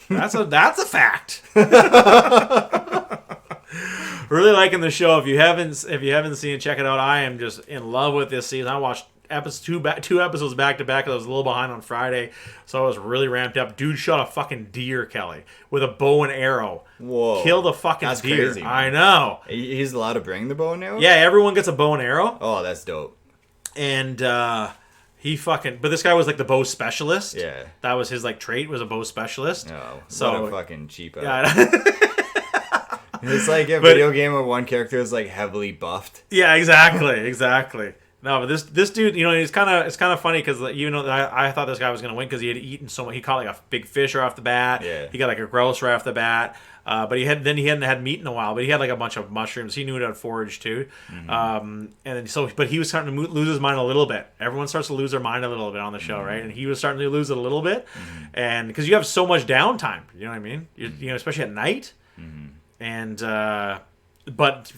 That's a fact. Really liking the show. If you haven't seen it, check it out. I am just in love with this season. I watched two episodes back to back. I was a little behind on Friday, so I was really ramped up. Dude shot a fucking deer, Kelly, with a bow and arrow. Whoa! Killed a fucking that's deer. Crazy, man. I know. He's allowed to bring the bow and arrow. Yeah, everyone gets a bow and arrow. Oh, that's dope. And but this guy was like the bow specialist. Yeah, that was his trait, was a bow specialist. Oh, so what a fucking cheapo. Yeah. It's like a video game where one character is heavily buffed. Yeah, exactly. No, but this dude, it's kind of funny because I thought this guy was gonna win because he had eaten so much. He caught a big fish right off the bat. Yeah. He got a grouse right off the bat. But he hadn't had meat in a while. But he had a bunch of mushrooms. He knew how to forage too. Mm-hmm. But he was starting to lose his mind a little bit. Everyone starts to lose their mind a little bit on the show, mm-hmm. right? And he was starting to lose it a little bit, mm-hmm. and because you have so much downtime, you know what I mean? Especially at night. Mm-hmm. And but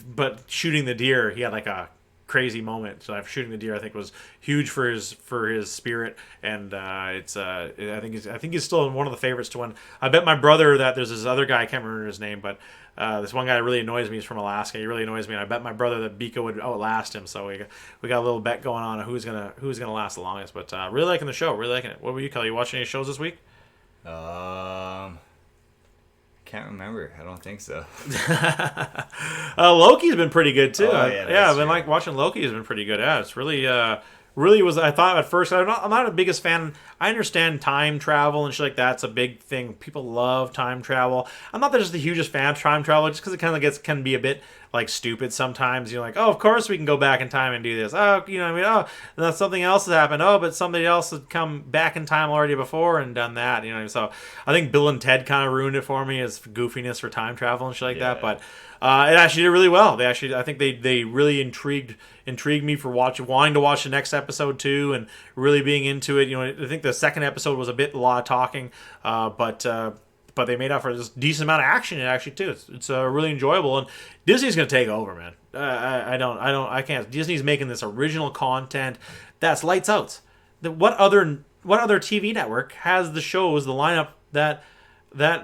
shooting the deer, he had like a crazy moment. So shooting the deer, I think, was huge for his spirit, and I think he's still one of the favorites to win. I bet my brother that there's this other guy, I can't remember his name, but this one guy really annoys me. He's from Alaska. He really annoys me, and I bet my brother that Bika would outlast him. So we got a little bet going on who's gonna last the longest. But really liking the show, really liking it. What were you, Kelly? You watching any shows this week? Can't remember. I don't think so. Loki's been pretty good too. Oh, yeah, I've been like watching Loki. Has been pretty good. Yeah, it's really was. I thought at first I'm not the biggest fan. I understand time travel and shit like that's a big thing. People love time travel. I'm not just the hugest fan of time travel, just because it kind of can be a bit like stupid sometimes. You're like, oh, of course we can go back in time and do this. Oh, you know what I mean? Oh, and then something else has happened. Oh, but somebody else had come back in time already before and done that. You know, so I think Bill and Ted kind of ruined it for me as goofiness for time travel and shit like that. But it actually did really well. I think they really intrigued me for wanting to watch the next episode too, and really being into it. You know, I think the second episode was a lot of talking, but they made up for this decent amount of action in it actually too. It's really enjoyable, and Disney's gonna take over, man. I can't. Disney's making this original content that's lights out. What other TV network has the shows, the lineup that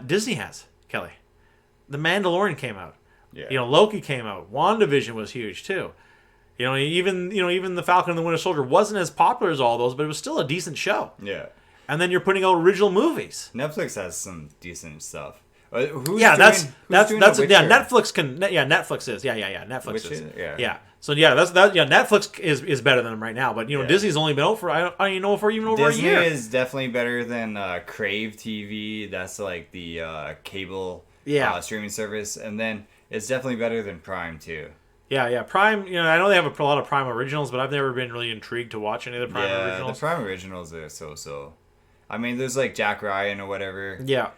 Disney has? Kelly, The Mandalorian came out. Yeah. You know, Loki came out. WandaVision was huge too. You know, even the Falcon and the Winter Soldier wasn't as popular as all those, but it was still a decent show. Yeah. And then you're putting out original movies. Netflix has some decent stuff. Netflix can. Yeah, Netflix is. Yeah. Netflix is. Yeah. So Netflix is better than them right now. But Disney's only been out for I don't even know for even over Disney a year. Disney is definitely better than Crave TV. That's like the cable streaming service, and then it's definitely better than Prime too. Yeah. Prime. I know they have a lot of Prime originals, but I've never been really intrigued to watch any of the Prime originals. The Prime originals are so. I mean, there's like Jack Ryan or whatever. Yeah.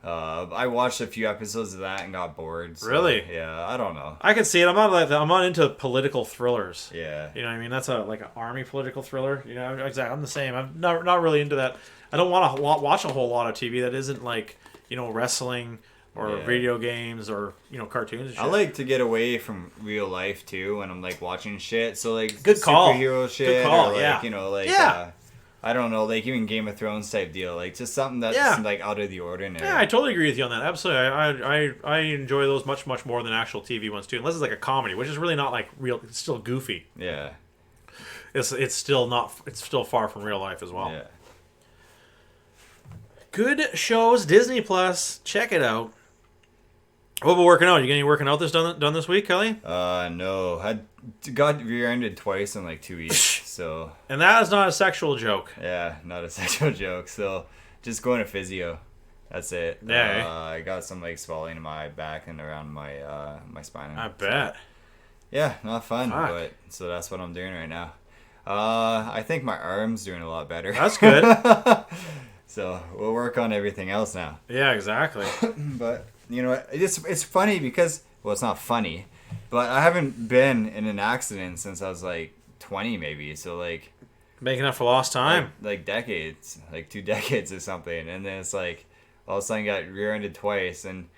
I watched a few episodes of that and got bored. So, really? Yeah, I don't know. I can see it. I'm not into political thrillers. Yeah. You know what I mean? That's like an army political thriller. You know, exactly. I'm the same. I'm not really into that. I don't want to watch a whole lot of TV that isn't like, wrestling or video games or, cartoons and shit. I like to get away from real life too when I'm like watching shit. So like good call. Superhero shit. Good call. Or like I don't know, like even Game of Thrones type deal, like just something that's like out of the ordinary. Yeah, I totally agree with you on that. Absolutely, I enjoy those much more than actual TV ones too. Unless it's like a comedy, which is really not like real. It's still goofy. Yeah, it's still not. It's still far from real life as well. Yeah. Good shows, Disney Plus. Check it out. What about working out? You got any working out done this week, Kelly? No. I got rear-ended twice in like 2 weeks, so. And that is not a sexual joke. Yeah, not a sexual joke. So, just going to physio. That's it. Yeah. I got some like swelling in my back and around my my spine. I bet. Yeah, not fun, but so that's what I'm doing right now. I think my arm's doing a lot better. That's good. So we'll work on everything else now. Yeah, exactly. But. It's funny because, well, it's not funny, but I haven't been in an accident since I was like 20 maybe, so like making up for lost time, like decades, like 2 decades or something, and then it's like all of a sudden got rear-ended twice, and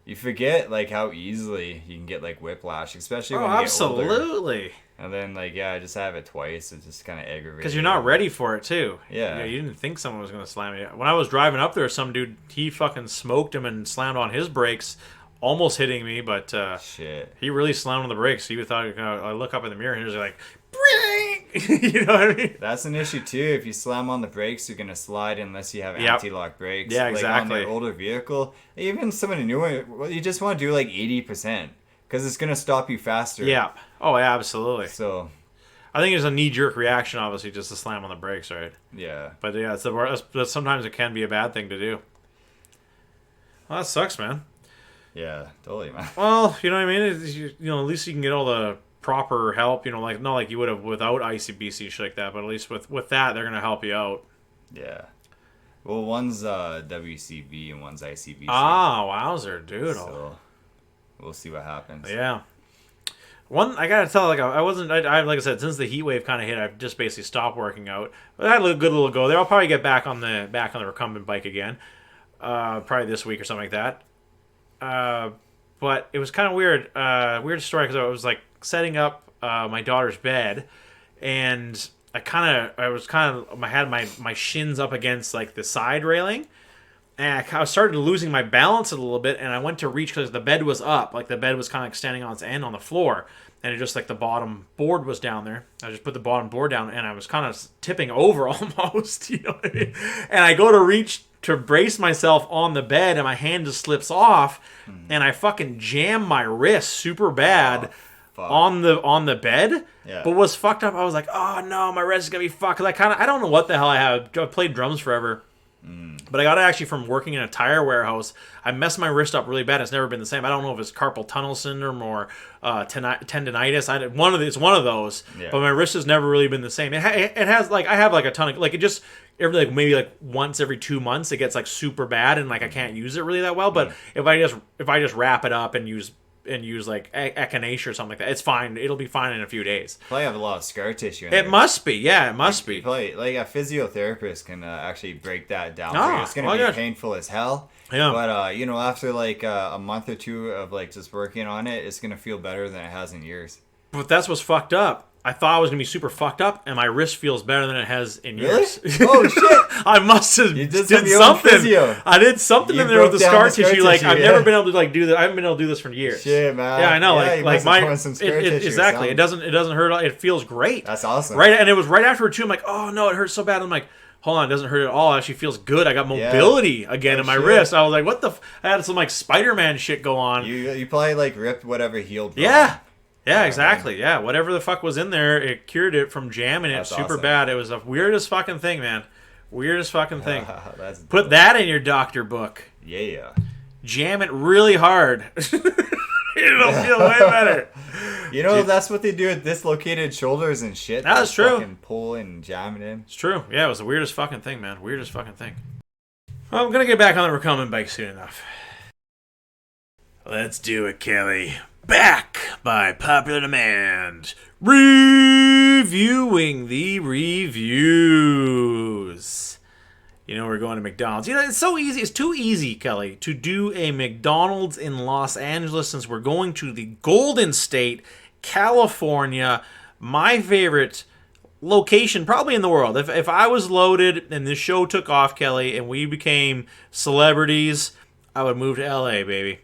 you forget like how easily you can get like whiplash, especially when you get older. Absolutely. And then I just have it twice. It's just kind of aggravating. Because you're not ready for it too. Yeah. You didn't think someone was going to slam you. When I was driving up there, some dude, he fucking smoked him and slammed on his brakes, almost hitting me. But shit, he really slammed on the brakes. He thought, I look up in the mirror and he was like, you know what I mean? That's an issue too. If you slam on the brakes, you're gonna slide unless you have anti-lock brakes. Yeah, exactly. Like on an older vehicle, even some of the newer, you just want to do like 80%. Because it's going to stop you faster. Yeah. Oh, yeah, absolutely. So, I think it's a knee-jerk reaction, obviously, just to slam on the brakes, right? Yeah. But yeah, sometimes it can be a bad thing to do. Well, that sucks, man. Yeah, totally, man. Well, you know what I mean? At least you can get all the proper help, like not like you would have without ICBC shit like that, but at least with that, they're going to help you out. Yeah. Well, one's WCB and one's ICBC. Ah, wowzer, dude. So, we'll see what happens. Yeah. I gotta tell, like I said, since the heat wave kind of hit, I've just basically stopped working out. But I had a good little go there. I'll probably get back on the recumbent bike again, probably this week or something like that. But it was kind of weird. Weird story because I was like setting up my daughter's bed, and I had my shins up against like the side railing, and I started losing my balance a little bit, and I went to reach because the bed was up, like the bed was kind of like standing on its end on the floor, and it just like the bottom board was down there. I just put the bottom board down, and I was kind of tipping over almost, you know what I mean? And I go to reach to brace myself on the bed, and my hand just slips off, and I fucking jam my wrist super bad on the bed. Yeah. But what's fucked up, I was like, oh no, my wrist is gonna be fucked. Cause I don't know what the hell I have. I've played drums forever. But I got it actually from working in a tire warehouse. I messed my wrist up really bad. It's never been the same. I don't know if it's carpal tunnel syndrome or tendonitis. It's one of those. Yeah. But my wrist has never really been the same. It has like I have like a ton of like it just maybe like once every 2 months it gets like super bad and like I can't use it really that well. But if I just wrap it up and use like echinacea or something like that, it's fine. It'll be fine in a few days. Probably have a lot of scar tissue. It must be, yeah, it must be. Probably like a physiotherapist can actually break that down for you. It's gonna be painful as hell. Yeah. But after like a month or two of like just working on it, it's gonna feel better than it has in years. But that's what's fucked up. I thought I was going to be super fucked up, and my wrist feels better than it has in years. Oh, shit. I must have did something. I did something in there with the scar tissue. Like, I've never been able to like do that. I haven't been able to do this for years. Shit, man. Yeah, I know. Yeah, like my exactly. It doesn't hurt. It feels great. That's awesome. Right, and it was right after too. I'm like, oh no, it hurts so bad. I'm like, hold on, it doesn't hurt at all. It actually feels good. I got mobility again in my wrist. I was like, what the? I had some like Spider-Man shit go on. You probably like ripped whatever healed. Yeah. Yeah, exactly. Yeah, whatever the fuck was in there, it cured it from jamming it super bad. It was the weirdest fucking thing, man. Weirdest fucking thing. Put that in your doctor book. Yeah. Jam it really hard. It'll feel way better. That's what they do with dislocated shoulders and shit. That's true. Fucking pull and jam it in. It's true. Yeah, it was the weirdest fucking thing, man. Weirdest fucking thing. Well, I'm going to get back on the recumbent bike soon enough. Let's do it, Kelly. Back by popular demand, reviewing the reviews. We're going to McDonald's. It's so easy. It's too easy, Kelly, to do a McDonald's in Los Angeles since we're going to the Golden State, California, my favorite location probably in the world. If I was loaded and this show took off, Kelly, and we became celebrities, I would move to LA, baby.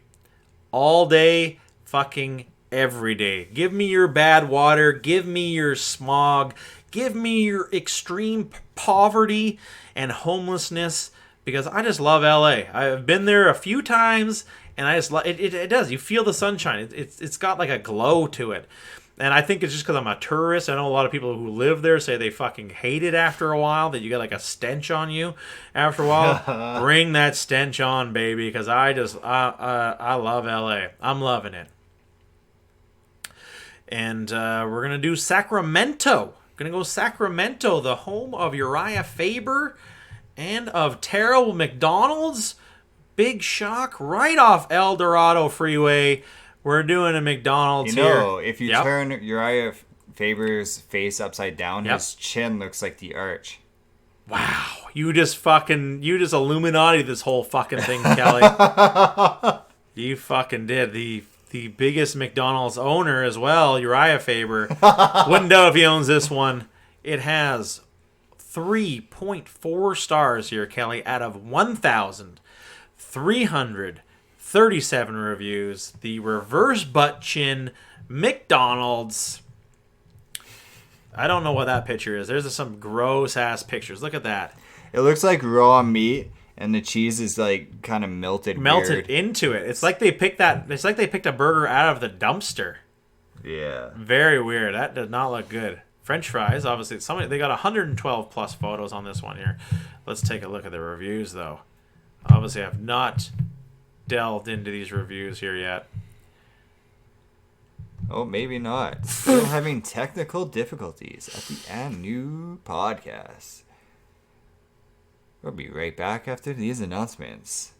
All day, fucking every day. Give me your bad water. Give me your smog. Give me your extreme poverty and homelessness, because I just love LA. I've been there a few times, and I just love it. It does. You feel the sunshine. It's got like a glow to it. And I think it's just because I'm a tourist. I know a lot of people who live there say they fucking hate it after a while, that you get like a stench on you after a while. Bring that stench on, baby, because I love LA. I'm loving it. And we're going to do Sacramento. Going to go Sacramento, the home of Uriah Faber and of terrible McDonald's. Big shock, right off El Dorado Freeway. We're doing a McDonald's here. If you turn Uriah Faber's face upside down, his chin looks like the arch. Wow. You just Illuminati this whole fucking thing, Kelly. You fucking did. The biggest McDonald's owner as well, Uriah Faber. Wouldn't know if he owns this one. It has 3.4 stars here, Kelly, out of 1,337 reviews. The reverse butt chin McDonald's. I don't know what that picture is. There's some gross ass pictures. Look at that. It looks like raw meat. And the cheese is like kind of melted into it. It's like they picked a burger out of the dumpster. Yeah. Very weird. That does not look good. French fries, obviously. They got 112 plus photos on this one here. Let's take a look at the reviews, though. Obviously, I have not delved into these reviews here yet. Oh, maybe not. Still having technical difficulties at the new podcast. We'll be right back after these announcements.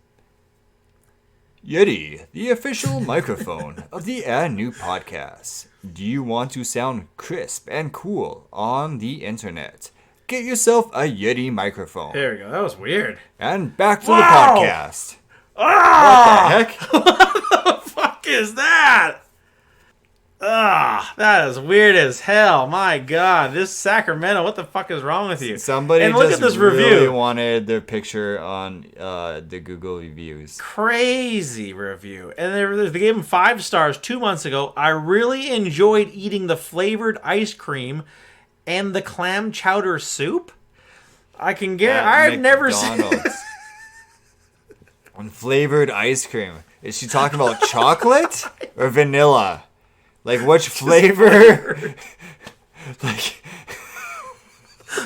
Yeti, the official microphone of the new podcast. Do you want to sound crisp and cool on the internet? Get yourself a Yeti microphone. There we go. That was weird. And back to the podcast. Ah! What the heck? What the fuck fuck is that? That is weird as hell. My God, this Sacramento, what the fuck is wrong with you? Somebody and look at this really wanted their picture on the Google reviews. Crazy review. And they gave him 5 stars 2 months ago. I really enjoyed eating the flavored ice cream and the clam chowder soup. I can get. I've never seen. And flavored ice cream. Is she talking about chocolate or vanilla? Like, which flavor? Like,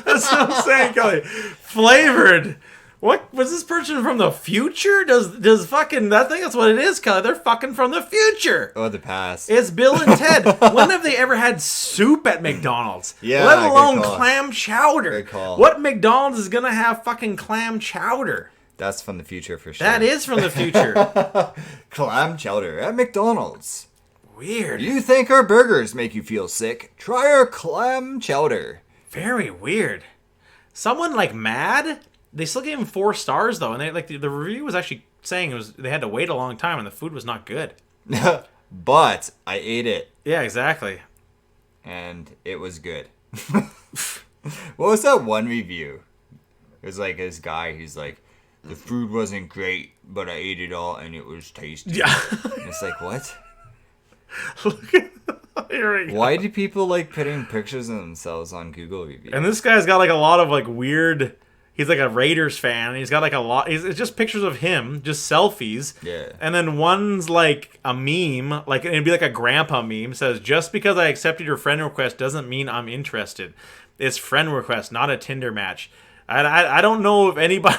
that's what I'm saying, Kelly. Flavored. What was this person from the future? Does fucking I think that's what it is, Kelly. They're fucking from the future. Or the past. It's Bill and Ted. When have they ever had soup at McDonald's? Yeah, let alone clam chowder. Good call. What McDonald's is gonna have fucking clam chowder? That's from the future for sure. That is from the future. Clam chowder at McDonald's. Weird. You think our burgers make you feel sick? Try our clam chowder. Very weird. Someone like mad. They still gave him 4 stars though, and they like the review was actually saying they had to wait a long time and the food was not good. But I ate it. Yeah, exactly. And it was good. What was that one review? It was like this guy. He's like, the food wasn't great, but I ate it all and it was tasty. Yeah. And it's like, what? Here we go. Why do people like putting pictures of themselves on Google reviews? And this guy's got like a lot of like weird. He's like a Raiders fan. And he's got like a lot. It's just pictures of him, just selfies. Yeah. And then one's like a meme, like it'd be like a grandpa meme. Says, "Just because I accepted your friend request doesn't mean I'm interested. It's friend request, not a Tinder match." I don't know if anybody.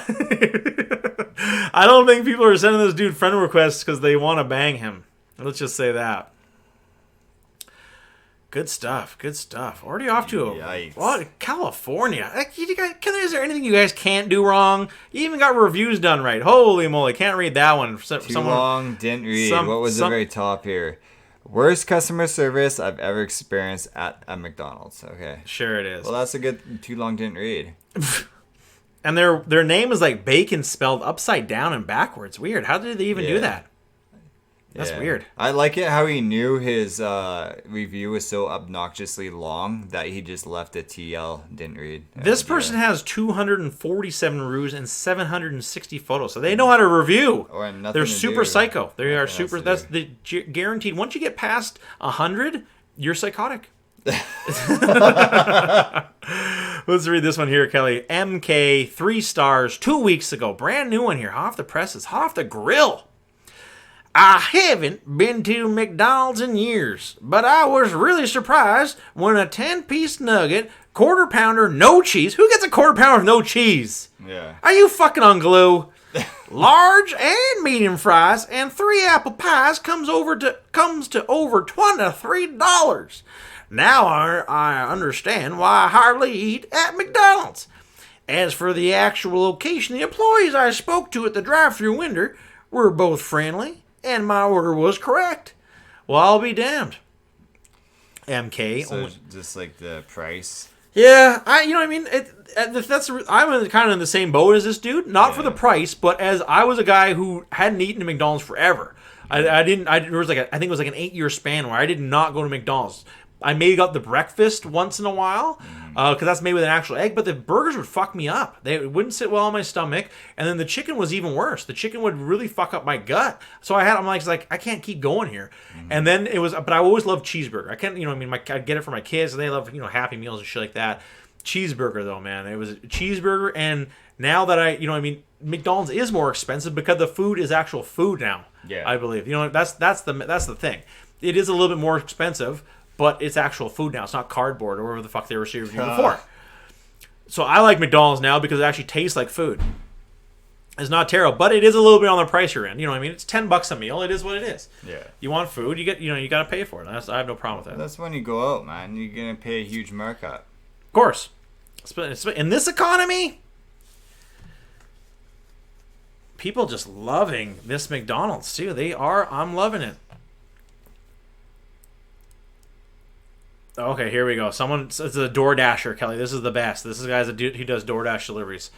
I don't think people are sending this dude friend requests because they want to bang him. Let's just say that. Good stuff. Good stuff. Already off to California. Like, is there anything you guys can't do wrong? You even got reviews done right. Holy moly. Can't read that one. Too long. Didn't read. What was the very top here? Worst customer service I've ever experienced at a McDonald's. Okay. Sure it is. Well, that's a good too long didn't read. And their name is like bacon spelled upside down and backwards. Weird. How did they even do that? That's weird. I like it how he knew his review was so obnoxiously long that he just left a TL, didn't read. This person has 247 reviews and 760 photos, so they know how to review. They're super psycho. They are super. That's the guaranteed. Once you get past 100, you're psychotic. Let's read this one here, Kelly. MK, 3 stars, 2 weeks ago. Brand new one here. Hot off the presses. Hot off the grill. I haven't been to McDonald's in years, but I was really surprised when a 10-piece nugget, quarter pounder, no cheese. Who gets a quarter pounder with no cheese? Yeah. Are you fucking on glue? Large and medium fries and 3 apple pies comes to over $23. Now I understand why I hardly eat at McDonald's. As for the actual location, the employees I spoke to at the drive-thru window were both friendly, and my order was correct. Well, I'll be damned. MK. So just like the price. Yeah, you know what I mean. I'm kind of in the same boat as this dude. Not for the price, but as I was a guy who hadn't eaten at McDonald's forever. I think it was like an 8-year span where I did not go to McDonald's. I maybe got the breakfast once in a while, because that's made with an actual egg, but the burgers would fuck me up. They wouldn't sit well on my stomach, and then the chicken was even worse. The chicken would really fuck up my gut. So I'm like, I can't keep going here. And then but I always loved cheeseburger. I can't, I'd get it for my kids, and they love, Happy Meals and shit like that. Cheeseburger, though, man. It was a cheeseburger, and now that McDonald's is more expensive because the food is actual food now. Yeah. I believe. That's the thing. It is a little bit more expensive, but it's actual food now. It's not cardboard or whatever the fuck they were serving before. So I like McDonald's now because it actually tastes like food. It's not terrible, but it is a little bit on the pricier end. You know what I mean? It's $10 a meal. It is what it is. Yeah. You want food, you got to pay for it. I have no problem with that. That's when you go out, man. You're gonna pay a huge markup. Of course. In this economy, people just loving this McDonald's too. They are. I'm loving it. Okay, here we go. It's a DoorDasher, Kelly. This is the best. This is a guy who does DoorDash deliveries.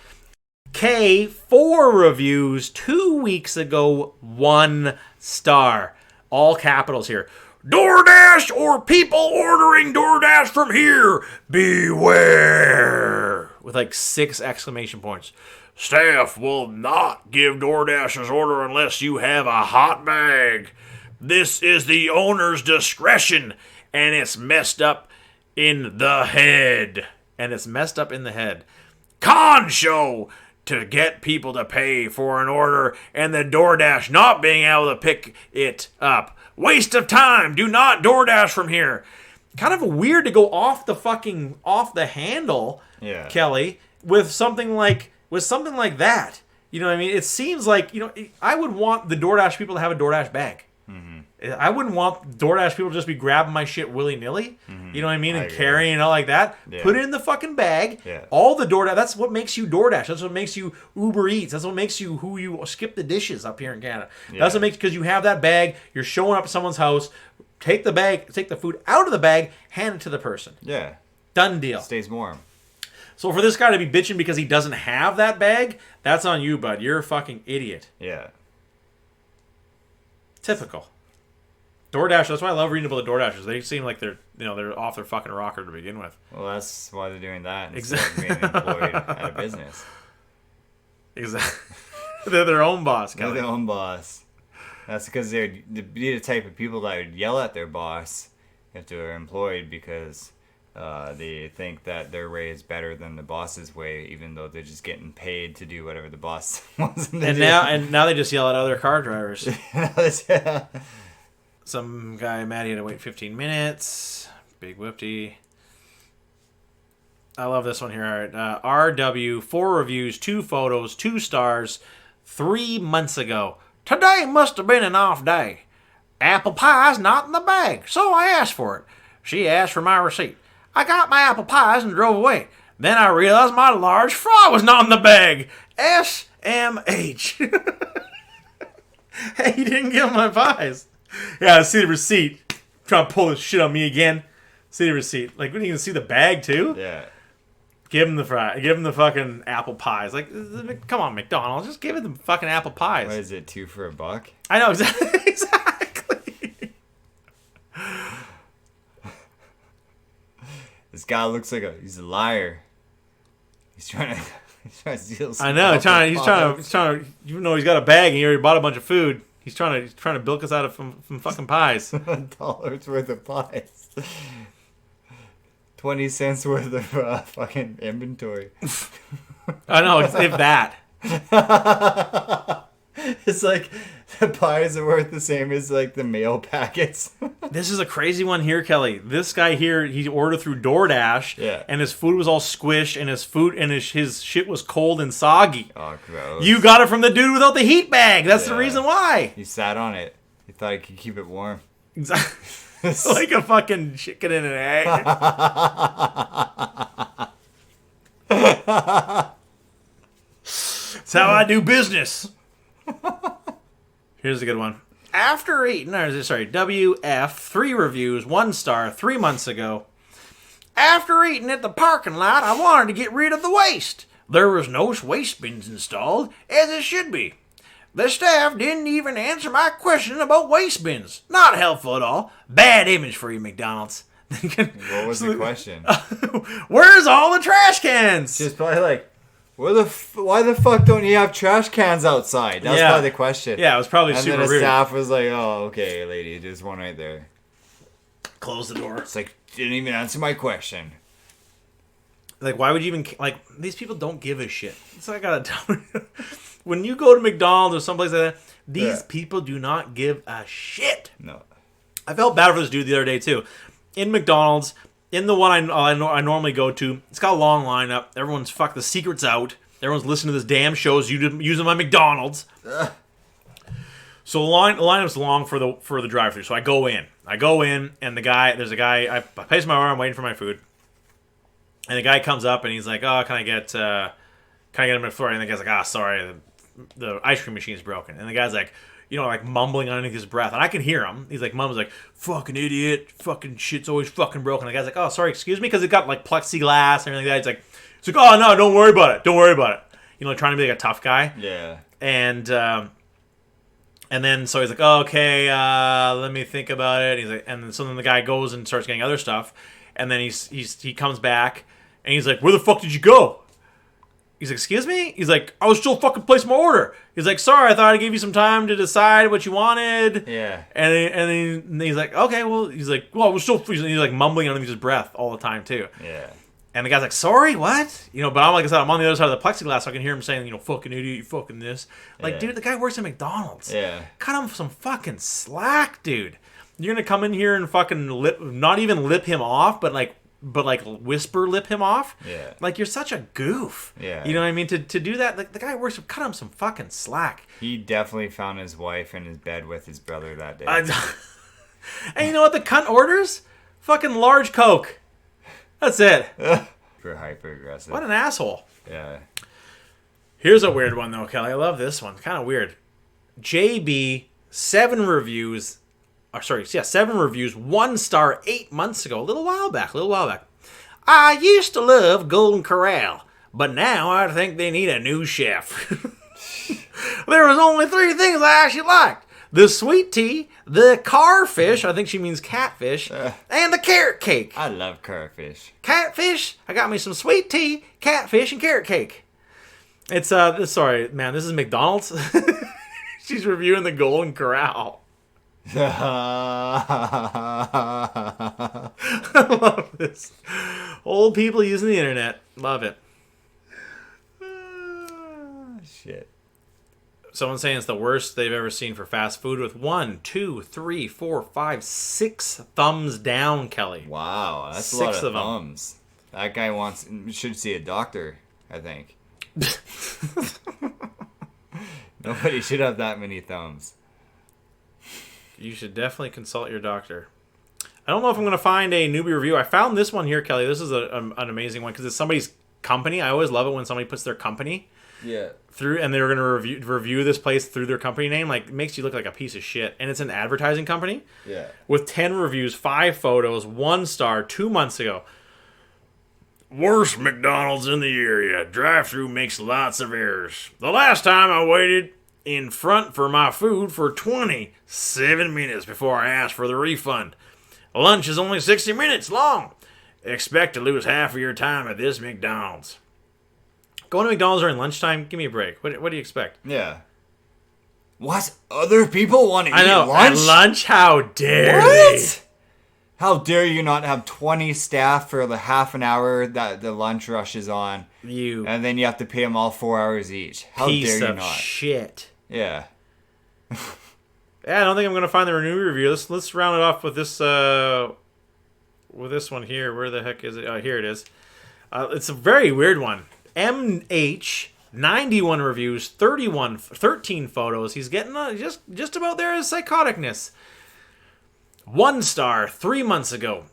K, 4 reviews 2 weeks ago, 1 star. all capitals here. DoorDash or people ordering DoorDash from here, beware. With like 6 exclamation points. Staff will not give DoorDash's order unless you have a hot bag. This is the owner's discretion, and it's messed up in the head. Con show to get people to pay for an order and the DoorDash not being able to pick it up. Waste of time. Do not DoorDash from here. Kind of weird to go off the handle, Kelly, with something like that. You know what I mean? It seems like, I would want the DoorDash people to have a DoorDash bag. Mm-hmm. I wouldn't want DoorDash people to just be grabbing my shit willy-nilly. Mm-hmm. You know what I mean? And carrying it all like that. Yeah. Put it in the fucking bag. Yeah. All the DoorDash. That's what makes you DoorDash. That's what makes you Uber Eats. That's what makes you who you skip the dishes up here in Canada. Yeah. That's what makes, because you have that bag. You're showing up at someone's house. Take the food out of the bag. Hand it to the person. Yeah. Done deal. Stays warm. So for this guy to be bitching because he doesn't have that bag, that's on you, bud. You're a fucking idiot. Yeah. Typical. DoorDash, that's why I love reading about the DoorDashers. They seem like they're off their fucking rocker to begin with. Well, that's why they're doing that instead of being employed at a business. Exactly. They're their own boss. They're their own boss. That's because they're the type of people that would yell at their boss if they're employed because they think that their way is better than the boss's way, even though they're just getting paid to do whatever the boss wants them to do. Now they just yell at other car drivers. Yeah. Some guy mad he had to wait 15 minutes. Big whoopty. I love this one here. All right. RW, 4 reviews, 2 photos, 2 stars, 3 months ago. Today must have been an off day. Apple pie's not in the bag, so I asked for it. She asked for my receipt. I got my apple pies and drove away. Then I realized my large fry was not in the bag. SMH. Hey, you didn't give my pies. Yeah, I see the receipt. Trying to pull this shit on me again. See the receipt. Like, when you can see the bag, too? Yeah. Give him the fry. Give him the fucking apple pies. Like, come on, McDonald's. Just give it the fucking apple pies. What is it, 2 for $1? I know, exactly. This guy looks like he's a liar. He's trying to steal some. I know. He's trying to, even though he's got a bag and he already bought a bunch of food, he's trying to bilk us out of from fucking pies. $1 worth of pies. 20 cents worth of fucking inventory. I know, if that. It's like the pies are worth the same as like the mail packets. This is a crazy one here, Kelly. This guy here, he ordered through DoorDash, and his food was all squished, and his shit was cold and soggy. Oh, gross. You got it from the dude without the heat bag. That's the reason why. He sat on it. He thought he could keep it warm. Exactly. Like a fucking chicken and an egg. That's how I do business. Here's a good one. After eating, WF, 3 reviews, 1 star, 3 months ago. After eating at the parking lot, I wanted to get rid of the waste. There was no waste bins installed, as it should be. The staff didn't even answer my question about waste bins. Not helpful at all. Bad image for you, McDonald's. What was the question? Where's all the trash cans? She's probably like, why the fuck don't you have trash cans outside? That was probably the question. Yeah, it was probably super rude. And then the staff was like, oh, okay, lady, there's one right there. Close the door. It's like, didn't even answer my question. Like, why would you even... Like, these people don't give a shit. So I gotta tell you. When you go to McDonald's or someplace like that, these people do not give a shit. No. I felt bad for this dude the other day, too. In McDonald's, in the one I normally go to, it's got a long lineup. Everyone's the secret's out. Everyone's listening to this damn shows using my McDonald's. So the lineup's long for the drive-thru. So I go in, and there's a guy. I place my order. I'm waiting for my food, and the guy comes up and he's like, "Oh, can I get a McFlurry?" And the guy's like, sorry, the ice cream machine's broken." And the guy's like, like mumbling underneath his breath, and I can hear him. He's like, "Mom's like, fucking idiot, fucking shit's always fucking broken." And the guy's like, "Oh, sorry, excuse me," because it got like plexiglass and everything like that. He's like, "Oh no, don't worry about it. Don't worry about it." Trying to be like a tough guy. Yeah. And And then so he's like, oh, okay, let me think about it. He's like, and then, so then the guy goes and starts getting other stuff, and then he comes back and he's like, where the fuck did you go? He's like, excuse me? He's like, I was still fucking placing my order. He's like, sorry, I thought I gave you some time to decide what you wanted. Yeah. And he's like, okay, well, he's like, well, we're still freezing. He's like mumbling underneath his breath all the time too. Yeah. And the guy's like, sorry, what? But I'm like I said, I'm on the other side of the plexiglass, so I can hear him saying, fucking idiot, you fucking this. Like, dude, the guy works at McDonald's. Yeah. Cut him some fucking slack, dude. You're gonna come in here and fucking not even lip him off, but whisper lip him off. Yeah. Like, you're such a goof. Yeah. You know what I mean? To do that, like, the guy works, cut him some fucking slack. He definitely found his wife in his bed with his brother that day. And you know what the cunt orders? Fucking large Coke. That's it. For hyper aggressive. What an asshole. Yeah. Here's a weird one though, Kelly. I love this one. Kind of weird. JB, 7 reviews. 7 reviews. 1 star 8 months ago. A little while back. I used to love Golden Corral, but now I think they need a new chef. There was only 3 things I actually liked. The sweet tea, the carfish, I think she means catfish, and the carrot cake. I love carfish. Catfish, I got me some sweet tea, catfish, and carrot cake. It's, sorry, man, this is McDonald's. She's reviewing the Golden Corral. I love this. Old people using the internet. Love it. Shit. Someone's saying it's the worst they've ever seen for fast food with 1, 2, 3, 4, 5, 6 thumbs down, Kelly. Wow, that's 6 a lot of them. thumbs. That guy should see a doctor, I think. Nobody should have that many thumbs. You should definitely consult your doctor. I don't know if I'm going to find a newbie review. I found this one here, Kelly. This is an amazing one because it's somebody's company. I always love it when somebody puts their company through, and they're going to review this place through their company name. Like, it makes you look like a piece of shit. And it's an advertising company. Yeah. With 10 reviews, 5 photos, 1 star, 2 months ago. Worst McDonald's in the area. Drive-thru makes lots of errors. The last time I waited in front for my food for 27 minutes before I asked for the refund. Lunch is only 60 minutes long. Expect to lose half of your time at this McDonald's. Going to McDonald's during lunchtime? Give me a break. What do you expect? Yeah. What? Other people want to eat lunch? At lunch? How dare they? How dare you not have 20 staff for the half an hour that the lunch rush is on? And then you have to pay them all 4 hours each. How dare you not? Piece of shit. Yeah. Yeah, I don't think I'm going to find the new review. Let's round it off with this one here. Where the heck is it? Oh, here it is. It's a very weird one. MH, 91 reviews, 13 photos. He's getting just about there as psychoticness. 1 star, 3 months ago.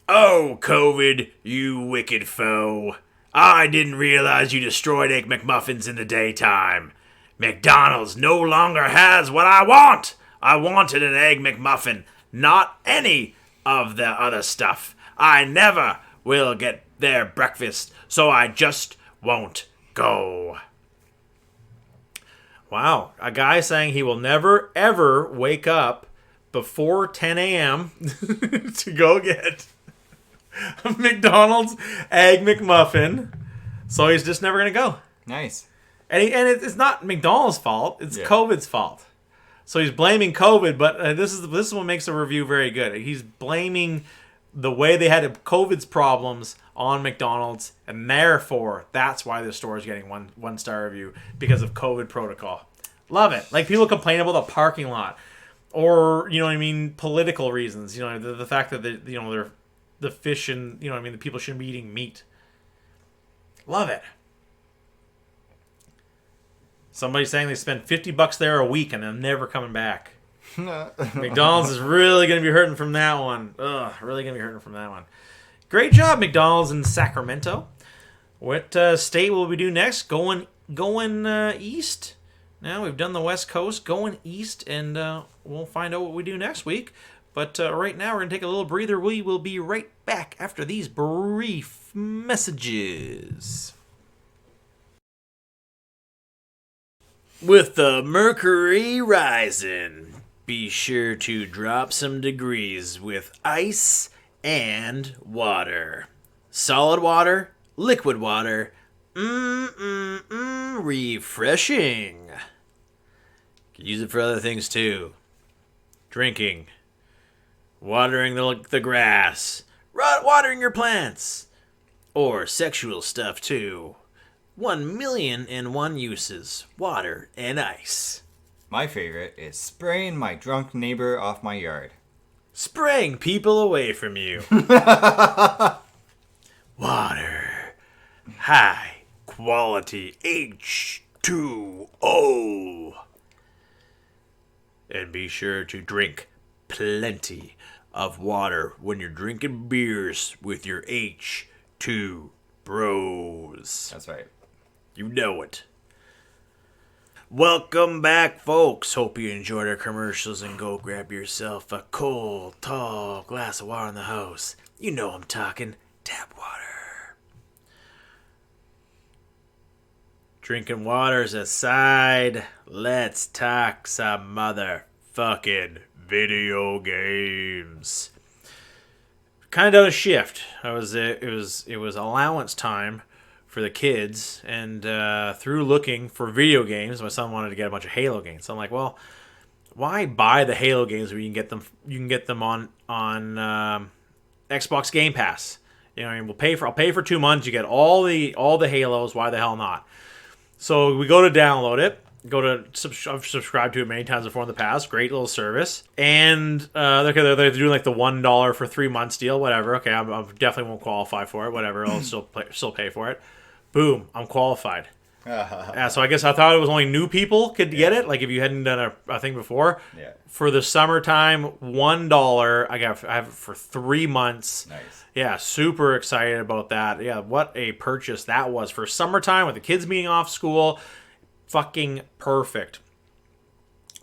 Oh, COVID, you wicked foe. I didn't realize you destroyed Egg McMuffins in the daytime. McDonald's no longer has what I want. I wanted an Egg McMuffin, not any of the other stuff. I never will get their breakfast, so I just won't go. Wow, a guy saying he will never, ever wake up before 10 a.m. to go get a McDonald's Egg McMuffin. So he's just never going to go. Nice. And it's not McDonald's fault. It's COVID's fault. So he's blaming COVID, but this is what makes the review very good. He's blaming the way they had COVID's problems on McDonald's, and therefore that's why the store is getting one star review, because of COVID protocol. Love it. Like, people complain about the parking lot, or, you know what I mean, political reasons. You know, the fact that they're the fish, and, you know what I mean, the people shouldn't be eating meat. Love it. Somebody's saying they spend $50 there a week and they're never coming back. McDonald's is really going to be hurting from that one. Ugh, really going to be hurting from that one. Great job, McDonald's in Sacramento. What state will we do next? Going east. Now we've done the West Coast. Going east, and we'll find out what we do next week. But right now we're going to take a little breather. We will be right back after these brief messages. With the mercury rising, be sure to drop some degrees with ice and water. Solid water, liquid water, refreshing. Can use it for other things too. Drinking, watering the grass, watering your plants, or sexual stuff too. 1,000,001 uses. Water and ice. My favorite is spraying my drunk neighbor off my yard. Spraying people away from you. Water. High quality H2O. And be sure to drink plenty of water when you're drinking beers with your H2 bros. That's right. You know it. Welcome back, folks. Hope you enjoyed our commercials and go grab yourself a cold, tall glass of water in the house. You know I'm talking tap water. Drinking waters aside, let's talk some motherfucking video games. Kind of done a shift. It was allowance time for the kids, and through looking for video games, my son wanted to get a bunch of Halo games. So I'm like, well, why buy the Halo games when you can get them on Xbox Game Pass? You know, I mean, I'll pay for 2 months. You get all the Halos. Why the hell not? So we go to download it. I've subscribed to it many times before in the past. Great little service. And they're doing like the $1 for 3 months deal, whatever. Okay, I definitely won't qualify for it. Whatever, I'll still pay for it. Boom, I'm qualified. Yeah, so I guess I thought it was only new people could get it. Like if you hadn't done a thing before. Yeah. For the summertime, $1. I have it for 3 months. Nice. Yeah, super excited about that. Yeah, what a purchase that was for summertime with the kids being off school. Fucking perfect.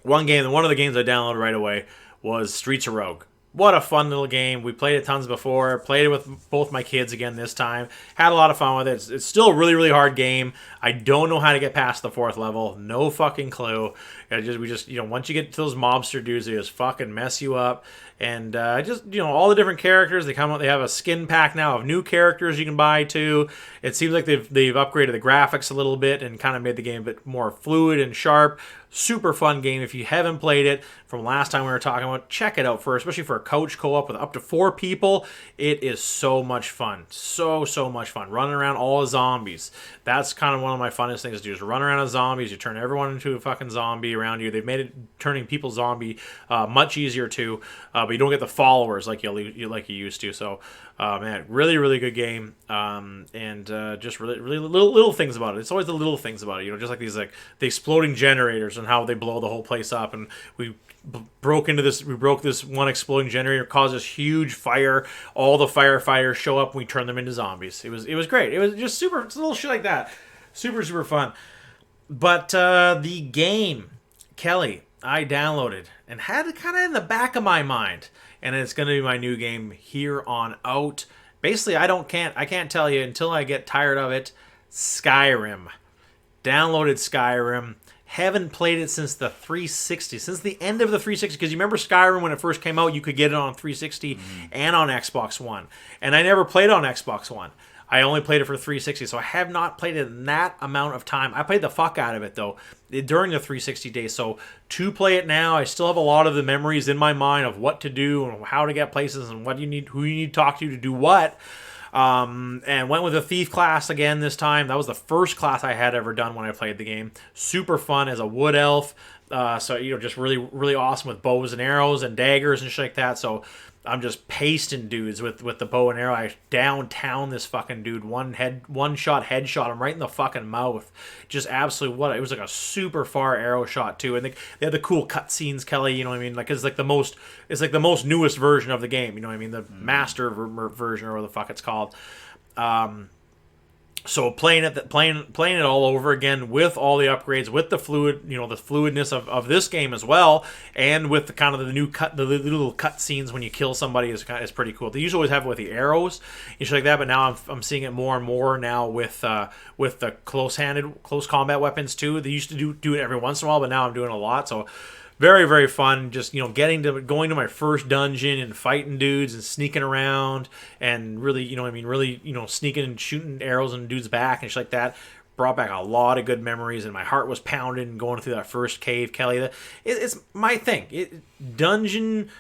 One of the games I downloaded right away was Streets of Rogue. What a fun little game. We played it tons before. Played it with both my kids again this time. Had a lot of fun with it. It's still a really, really hard game. I don't know how to get past the 4th level. No fucking clue. We just once you get to those mobster dudes, they just fucking mess you up. And all the different characters, they have a skin pack now of new characters you can buy too. It seems like they've upgraded the graphics a little bit and kind of made the game a bit more fluid and sharp. Super fun game. If you haven't played it from last time we were talking about, check it out especially for a couch co-op with up to 4 people. It is so much fun. So much fun. Running around all the zombies. That's kind of one of my funnest things to do is run around as zombies. You turn everyone into a fucking zombie around you. They've made it turning people zombie much easier too, but you don't get the followers like you used to. So, man, really, really good game. And just really, really little things about it. It's always the little things about it. Just like these like the exploding generators and how they blow the whole place up. And we broke this one exploding generator, caused this huge fire. All the firefighters show up and we turn them into zombies. It was great. It was just super. It's a little shit like that. Super fun. But the game, Kelly, I downloaded and had it kind of in the back of my mind, and it's going to be my new game here on out. Basically, I can't tell you until I get tired of it. Skyrim. Downloaded Skyrim. Haven't played it since the 360, since the end of the 360. Because you remember Skyrim when it first came out, you could get it on 360 and on Xbox One. And I never played on Xbox One. I only played it for 360, so I have not played it in that amount of time. I played the fuck out of it, though, during the 360 days. So to play it now, I still have a lot of the memories in my mind of what to do and how to get places and who you need to talk to do what. And went with a thief class again this time. That was the first class I had ever done when I played the game. Super fun as a wood elf. So, just really, really awesome with bows and arrows and daggers and shit like that. So I'm just pasting dudes with the bow and arrow. I downtown this fucking dude, one shot headshot him right in the fucking mouth. Just absolutely it was like a super far arrow shot too. And they had the cool cutscenes, Kelly. You know what I mean? Like it's like the most newest version of the game. You know what I mean? The master version or whatever the fuck it's called. So playing it all over again with all the upgrades, with the fluidness of this game as well, and with the kind of the little cut scenes when you kill somebody is pretty cool. They usually always have it with the arrows and shit like that, but now I'm seeing it more and more now with the close combat weapons too. They used to do it every once in a while, but now I'm doing it a lot. So very, very fun. Just, going to my first dungeon and fighting dudes and sneaking around and really, sneaking and shooting arrows in dudes' back and shit like that. Brought back a lot of good memories, and my heart was pounding going through that first cave, Kelly. It's my thing. Dungeon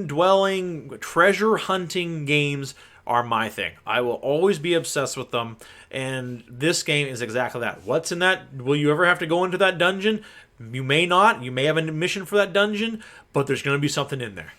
dwelling, treasure hunting games are my thing. I will always be obsessed with them, and this game is exactly that. What's in that? Will you ever have to go into that dungeon? You may not. You may have a mission for that dungeon, but there's going to be something in there.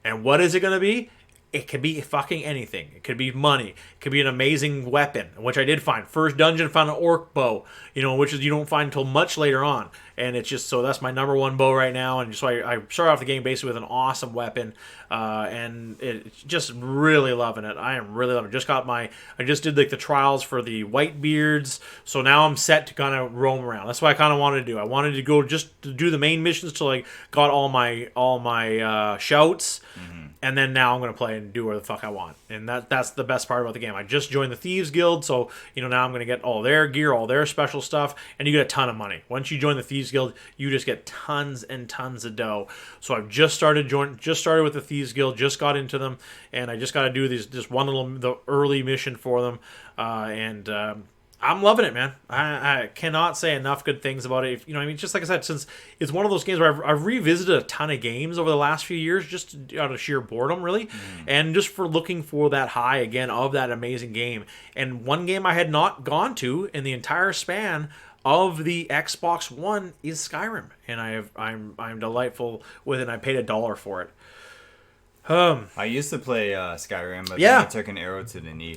And what is it going to be? It could be fucking anything. It could be money. It could be an amazing weapon, which I did find. First dungeon, found an orc bow, which is you don't find until much later on. And it's just, so that's my number one bow right now. And so I started off the game basically with an awesome weapon. And it's just really loving it. I am really loving it. I just did the trials for the Whitebeards. So now I'm set to kind of roam around. That's what I kind of wanted to do. I wanted to go just to do the main missions till I got all my shouts. Mm-hmm. And then now I'm going to play and do whatever the fuck I want. And that's the best part about the game. I just joined the Thieves Guild, so now I'm going to get all their gear, all their special stuff, and you get a ton of money. Once you join the Thieves Guild, you just get tons and tons of dough. So I've just started with the Thieves Guild, just got into them, and I just got to do the early mission for them, and I'm loving it, man. I cannot say enough good things about it. Just like I said, since it's one of those games where I've revisited a ton of games over the last few years, just out of sheer boredom, really, and just for looking for that high again of that amazing game. And one game I had not gone to in the entire span of the Xbox One is Skyrim, and I'm delightful with it. And I paid $1 for it. I used to play Skyrim, but then I took an arrow to the knee.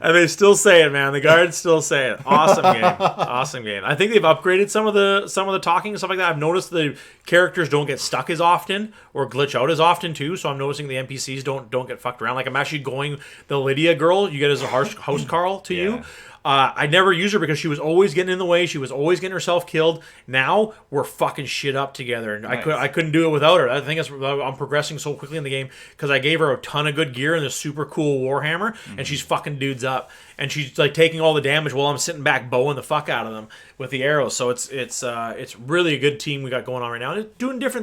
And they still say it, man. The guards still say it. Awesome game. I think they've upgraded some of the talking and stuff like that. I've noticed the characters don't get stuck as often or glitch out as often too. So I'm noticing the NPCs don't get fucked around. Like I'm actually going the Lydia girl you get as a house Carl to you. I never used her because she was always getting in the way. She was always getting herself killed. Now we're fucking shit up together, and nice. I couldn't do it without her. I think I'm progressing so quickly in the game because I gave her a ton of good gear and this super cool warhammer, and she's fucking dudes up, and she's taking all the damage while I'm sitting back bowing the fuck out of them with the arrows. So it's really a good team we got going on right now. And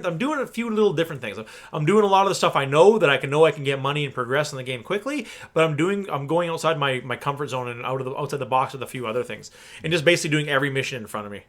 I'm doing a few little different things. I'm doing a lot of the stuff I know I can get money and progress in the game quickly, but I'm going outside my comfort zone and outside the box with a few other things, and just basically doing every mission in front of me.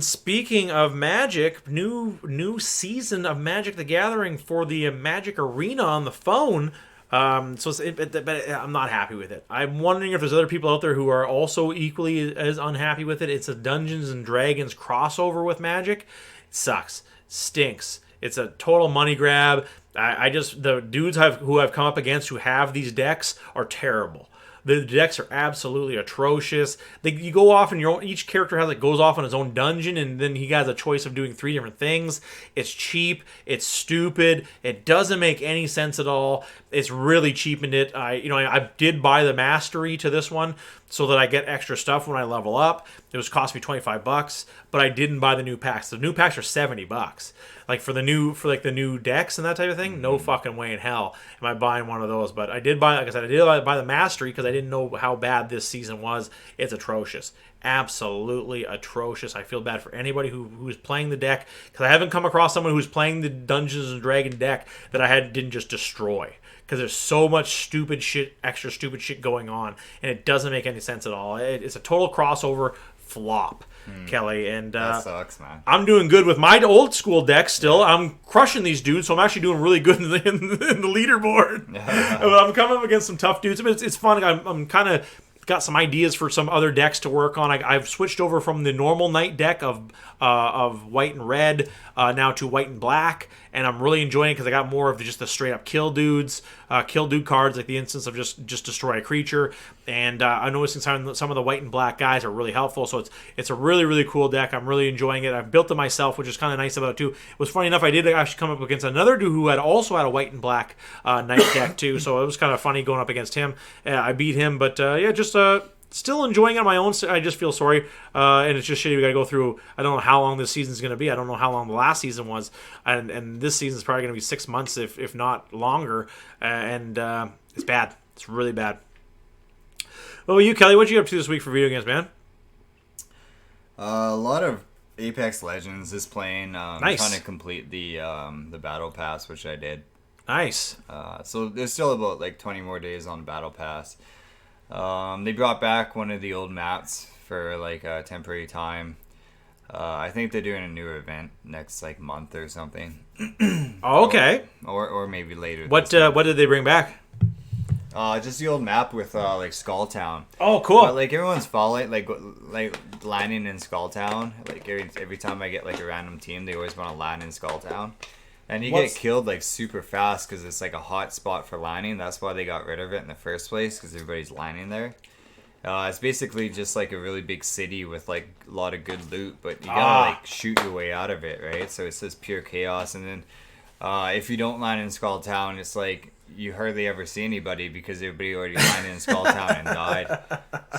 Speaking of Magic, new season of Magic the Gathering for the Magic Arena on the phone. But I'm not happy with it. I'm wondering if there's other people out there who are also equally as unhappy with it. It's a Dungeons and Dragons crossover with Magic. It sucks. Stinks. It's a total money grab. The dudes who I've come up against who have these decks are terrible. The decks are absolutely atrocious. You go off and each character goes off on his own dungeon, and then he has a choice of doing 3 different things. It's cheap. It's stupid. It doesn't make any sense at all. It's really cheapened it. I did buy the mastery to this one so that I get extra stuff when I level up. It was cost me $25, but I didn't buy the new packs. The new packs are $70. For the new decks and that type of thing, no fucking way in hell am I buying one of those. But I did buy, like I said, buy the mastery because I didn't know how bad this season was. It's atrocious, absolutely atrocious. I feel bad for anybody who's playing the deck because I haven't come across someone who's playing the Dungeons and Dragon deck that didn't just destroy. Because there's so much extra stupid shit going on, and it doesn't make any sense at all. It's a total crossover flop, Kelly. And that sucks, man. I'm doing good with my old school deck still. Yeah. I'm crushing these dudes, so I'm actually doing really good in the leaderboard. I'm coming up against some tough dudes. I mean, it's fun. I'm kind of got some ideas for some other decks to work on. I've switched over from the normal night deck of white and red now to white and black, and I'm really enjoying it because I got more of just the straight up kill dude cards, like the instance of just destroy a creature. And I'm noticing some of the white and black guys are really helpful. So it's a really, really cool deck. I'm really enjoying it. I've built it myself, which is kind of nice about it too. It was funny enough, I did actually come up against another dude who had also had a white and black knight deck too. So it was kind of funny going up against him. I beat him, but just still enjoying it on my own. I just feel sorry, and it's just shitty. We got to go through. I don't know how long this season's going to be. I don't know how long the last season was, and this season's probably going to be 6 months, if not longer. And it's bad. It's really bad. What about you, Kelly? What you up to this week for video games, man? A lot of Apex Legends is playing. Nice. Trying to complete the Battle Pass, which I did. Nice. So there's still about like 20 more days on Battle Pass. They brought back one of the old maps for like a temporary time. I think they're doing a new event next like month or something. Oh, okay. Or maybe later. What did they bring back? Just the old map with like Skull Town. Oh, cool. But like everyone's following like landing in Skull Town. Like every time I get like a random team, they always want to land in Skull Town. And you get killed like super fast because it's like a hot spot for landing. That's why they got rid of it in the first place, because everybody's landing there. It's basically just like a really big city with like a lot of good loot, but you gotta like shoot your way out of it, right? So it's just pure chaos. And then if you don't land in Skull Town, it's like you hardly ever see anybody because everybody already landed in Skull Town and died.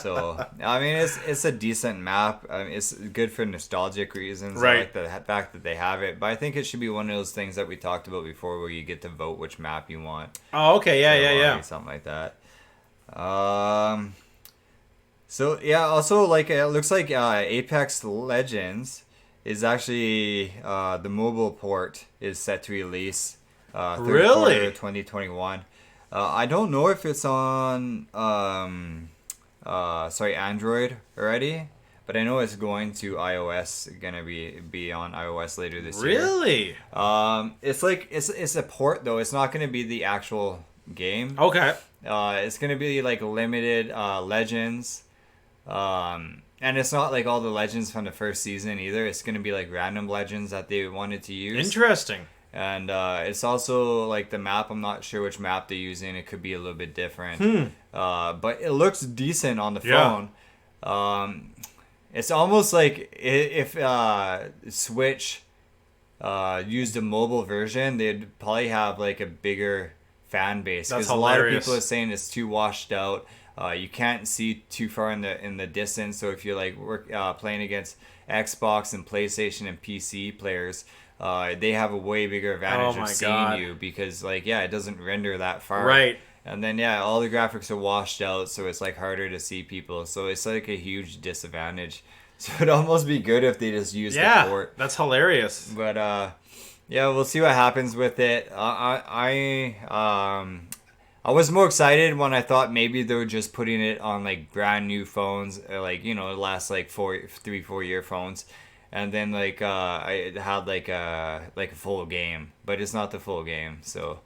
So I mean, it's a decent map. I mean, it's good for nostalgic reasons. Right. I like the fact that they have it, but I think it should be one of those things that we talked about before, where you get to vote which map you want. Oh, okay, yeah. Something like that. So yeah, also like it looks like Apex Legends is actually the mobile port is set to release third quarter 2021. I don't know if it's on Android already, but I know it's going to iOS. Gonna be on iOS later this year. Really? It's like it's a port though. It's not gonna be the actual game. Okay. It's gonna be like limited legends. And it's not like all the legends from the first season either. It's gonna be like random legends that they wanted to use. Interesting. And it's also like the map. I'm not sure which map they're using. It could be a little bit different. But it looks decent on the phone. It's almost like if Switch used a mobile version, they'd probably have like a bigger fan base. That's hilarious. A lot of people are saying it's too washed out. You can't see too far in the distance. So if you're like playing against Xbox and PlayStation and PC players, they have a way bigger advantage of seeing you because it doesn't render that far. Right. And then all the graphics are washed out, so it's like harder to see people. So it's like a huge disadvantage. So it'd almost be good if they just used the port. That's hilarious. But we'll see what happens with it. I was more excited when I thought maybe they were just putting it on like brand new phones, like the last like 3-4 year phones, and then like I had like a full game, but it's not the full game, so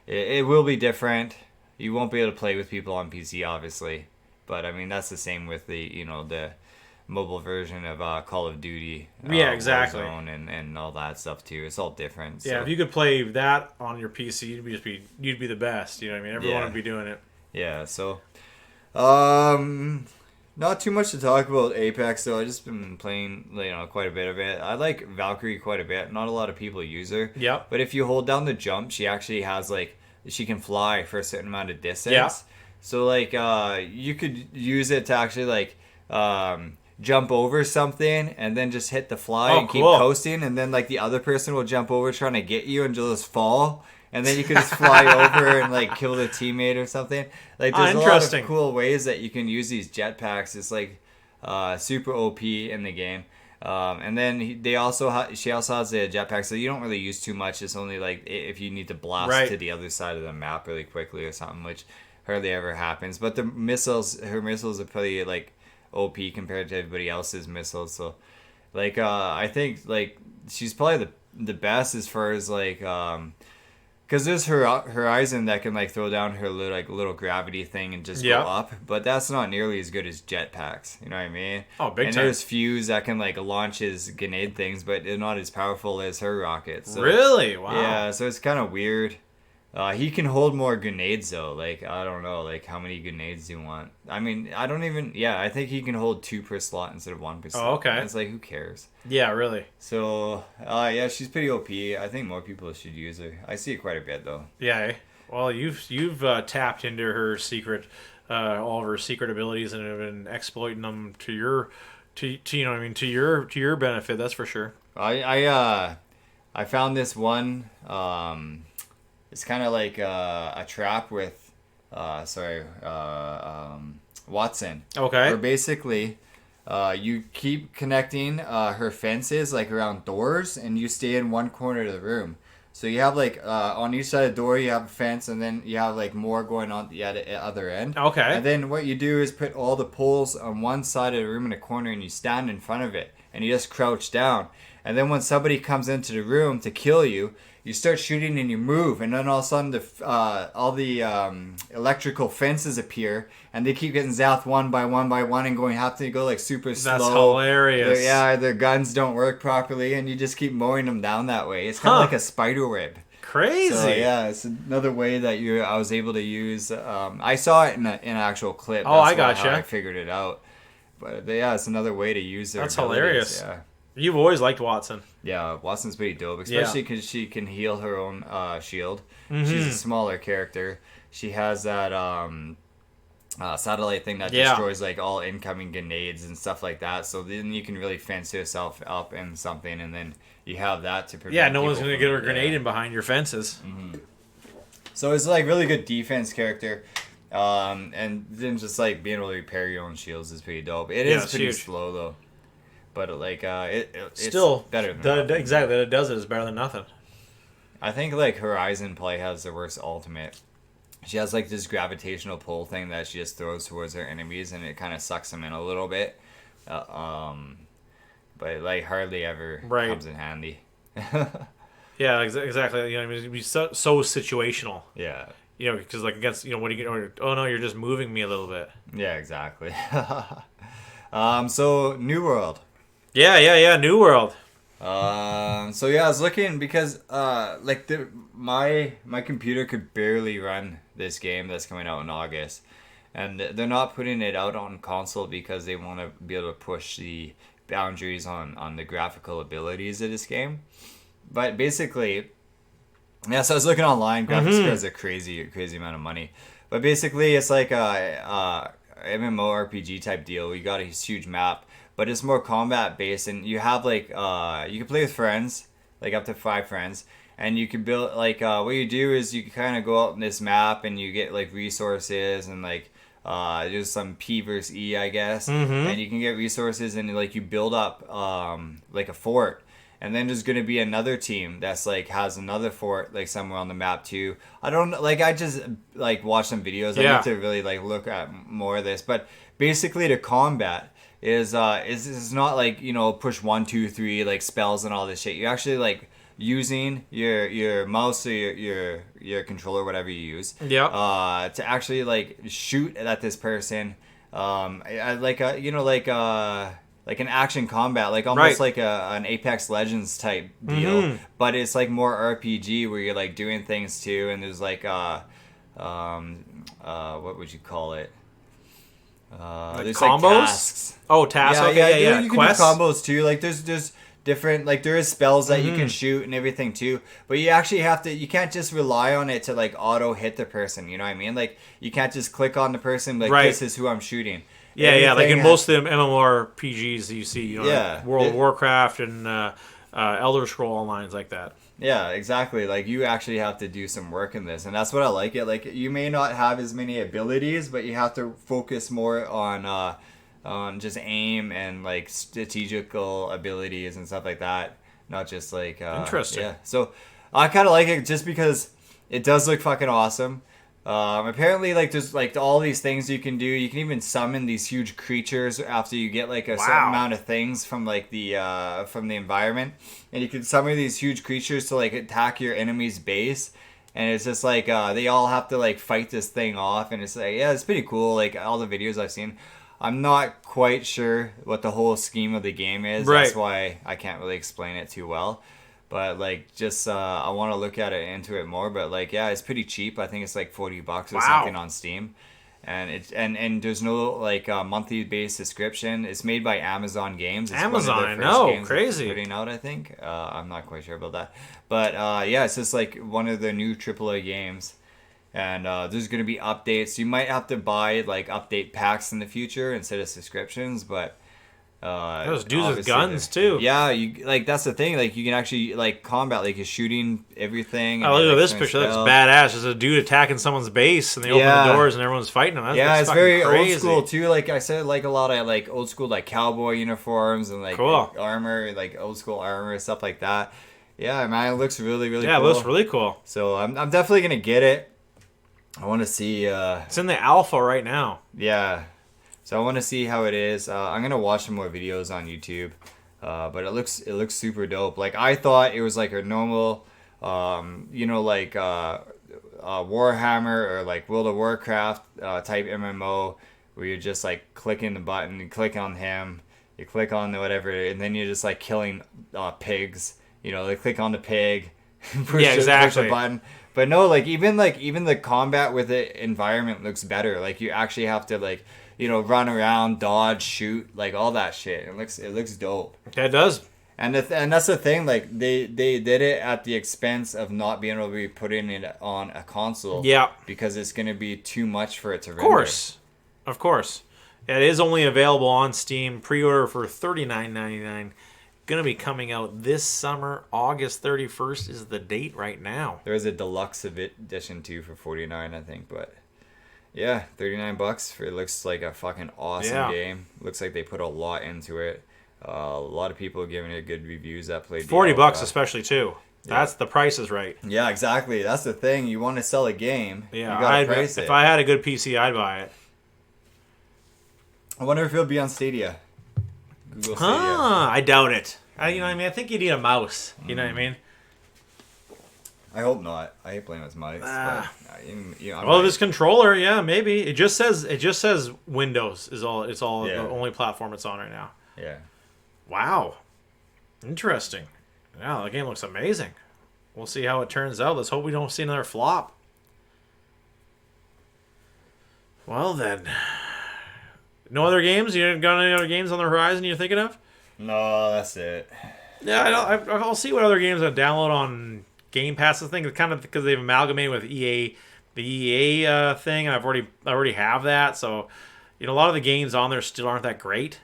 it will be different. You won't be able to play with people on PC, obviously, but I mean that's the same with the the mobile version of Call of Duty. Exactly. Warzone and all that stuff too. It's all different. Yeah, so. If you could play that on your PC, you'd be the best. You know what I mean? Everyone would be doing it. Yeah. So, not too much to talk about Apex though. I just been playing quite a bit of it. I like Valkyrie quite a bit. Not a lot of people use her. Yeah. But if you hold down the jump, she actually has she can fly for a certain amount of distance. Yeah. So you could use it to actually jump over something and then just hit the fly and keep coasting, and then the other person will jump over trying to get you and just fall, and then you can just fly over and kill the teammate or something. There's a lot of cool ways that you can use these jetpacks. It's super OP in the game. And then she also has a jetpack, so you don't really use too much. It's only if you need to blast to the other side of the map really quickly or something, which hardly ever happens. But her missiles are pretty OP compared to everybody else's missiles. So I think she's probably the best as far as because there's Horizon that can throw down her little gravity thing and just go up, but that's not nearly as good as jetpacks. You know what I mean? Oh, big time. And there's Fuse that can launch his grenade things, but they're not as powerful as her rockets. So, really? Wow. Yeah, so it's kind of weird. He can hold more grenades though. Like I don't know, like how many grenades do you want? I mean, I don't even. Yeah, I think he can hold 2 per slot instead of 1 per slot. Oh, okay. It's like who cares? Yeah, really. So yeah, she's pretty OP. I think more people should use her. I see it quite a bit though. Yeah. Well, you've tapped into her secret, all of her secret abilities, and have been exploiting them to your, to you know what I mean, to your benefit. That's for sure. I found this one. It's kind of like a trap with, Watson. Okay. Where basically, you keep connecting her fences like around doors, and you stay in one corner of the room. So you have like on each side of the door you have a fence, and then you have like more going on the other end. Okay. And then what you do is put all the poles on one side of the room in a corner, and you stand in front of it, and you just crouch down. And then when somebody comes into the room to kill you, you start shooting and you move, and then all of a sudden all the electrical fences appear, and they keep getting zapped one by one and have to go like super slow. That's hilarious. Their guns don't work properly, and you just keep mowing them down that way. It's kind of like a spider web. Crazy. So yeah, it's another way that I was able to use. I saw it in an actual clip. Oh, I gotcha. How I figured it out. But yeah, it's another way to use their That's abilities. hilarious. Yeah. You've always liked Watson. Yeah, Watson's pretty dope, especially because she can heal her own shield. Mm-hmm. She's a smaller character. She has that satellite thing that destroys like all incoming grenades and stuff like that. So then you can really fence yourself up in something, and then you have that to prevent. Yeah, no one's gonna get a grenade in behind your fences. Mm-hmm. So it's like really good defense character. And then just like being able to repair your own shields is pretty dope. It is pretty slow though. But like it's still better than exactly that it does it is better than nothing. I think like Horizon probably has the worst ultimate. She has like this gravitational pull thing that she just throws towards her enemies, and it kind of sucks them in a little bit. But like hardly ever comes in handy. Yeah, exactly. You know, I mean, it'd be so situational. Yeah. You know, because like against what do you get? Oh no, you're just moving me a little bit. Yeah, exactly. So New World. Yeah, New World. So yeah, I was looking because like my computer could barely run this game that's coming out in August, and they're not putting it out on console because they want to be able to push the boundaries on the graphical abilities of this game. But basically, yeah. So I was looking online. Graphics cards are crazy amount of money, but basically it's like a MMORPG type deal. You got a huge map. But it's more combat based, and you have like you can play with friends, like up to 5 friends, and you can build like what you do is you kind of go out in this map and you get like resources and like there's some P versus E, I guess, and you can get resources and like you build up like a fort, and then there's gonna be another team that's like has another fort like somewhere on the map too. I don't like I just like watch some videos. I need to really like look at more of this, but basically the combat is not like, you know, push 1, 2, 3 like spells and all this shit. You're actually like using your mouse or your controller, whatever you use, to actually like shoot at this person, like a, you know, like an action combat, like almost like an Apex Legends type deal, but it's like more RPG where you're like doing things too, and there's like what would you call it? There's combos? like tasks. Oh, tasks. Yeah. You can do combos too. Like there's different, like there is spells that you can shoot and everything too. But you actually have to. You can't just rely on it to like auto hit the person. You know what I mean? Like you can't just click on the person. Like this is who I'm shooting. Yeah. Like in most of the MMORPGs that you see, you know, like World of Warcraft and Elder Scroll Online like that. Yeah, exactly. Like you actually have to do some work in this, and that's what I like it. Like you may not have as many abilities, but you have to focus more on just aim and like strategical abilities and stuff like that. Not just like interesting. Yeah. So I kind of like it just because it does look fucking awesome. Apparently, like there's like all these things you can do. You can even summon these huge creatures after you get like a certain amount of things from like the environment, and you can summon these huge creatures to like attack your enemy's base. And it's just like they all have to like fight this thing off, and it's like it's pretty cool. Like all the videos I've seen, I'm not quite sure what the whole scheme of the game is. That's why I can't really explain it too well. But like, just I want to look at it into it more. But like, yeah, it's pretty cheap. I think it's like $40 or something on Steam, and it's and there's no like monthly based subscription. It's made by Amazon Games. It's Amazon, one of their first games crazy putting out. I think I'm not quite sure about that, but yeah, it's just like one of their new AAA games. And there's going to be updates. You might have to buy like update packs in the future instead of subscriptions, but those dudes with guns too. Yeah, you like that's the thing. Like you can actually like combat, like you're shooting everything. Oh, look at this picture. That's badass. There's a dude attacking someone's base, and they open the doors, and everyone's fighting them. That's it's very crazy. Old school too. Like I said, like a lot of like old school like cowboy uniforms and like armor, like old school armor and stuff like that. Yeah, man, it looks really cool. Yeah, it looks really cool. So I'm definitely gonna get it. I want to see. It's in the alpha right now. Yeah. So I want to see how it is. I'm gonna watch some more videos on YouTube, but it looks super dope. Like I thought it was like a normal, like Warhammer or like World of Warcraft type MMO where you're just like clicking the button, you click on him, you click on the whatever, and then you're just like killing pigs. They click on the pig, push the button. But no, like even the combat with the environment looks better. Like you actually have to like. Run around, dodge, shoot, like all that shit. It looks dope. It does. And that's the thing. Like they did it at the expense of not being able to be putting it on a console. Yeah. Because it's gonna be too much for it to render. Of course. It is only available on Steam. Pre-order for $39.99. Gonna be coming out this summer. August 31st is the date right now. There is a deluxe edition too for $49, I think, but. Yeah, $39 it looks like a fucking awesome game. Looks like they put a lot into it. A lot of people are giving it good reviews that played. $40 especially too. Yeah. That's the price is right. Yeah, exactly. That's the thing. You want to sell a game. Yeah, you gotta price it. If I had a good PC, I'd buy it. I wonder if it'll be on Stadia. Google Stadia. I doubt it. You know what I mean? I think you need a mouse. You know what I mean? I hope not. I hate playing with mics. Well, this controller, yeah, maybe. It just says Windows is all. It's all the only platform it's on right now. Yeah. Wow. Interesting. Yeah, the game looks amazing. We'll see how it turns out. Let's hope we don't see another flop. Well then, no other games. You got any other games on the horizon you're thinking of? No, that's it. Yeah, I'll see what other games I download on Game Pass. I think kind of because they've amalgamated with EA, the EA thing, and I already have that. So, a lot of the games on there still aren't that great.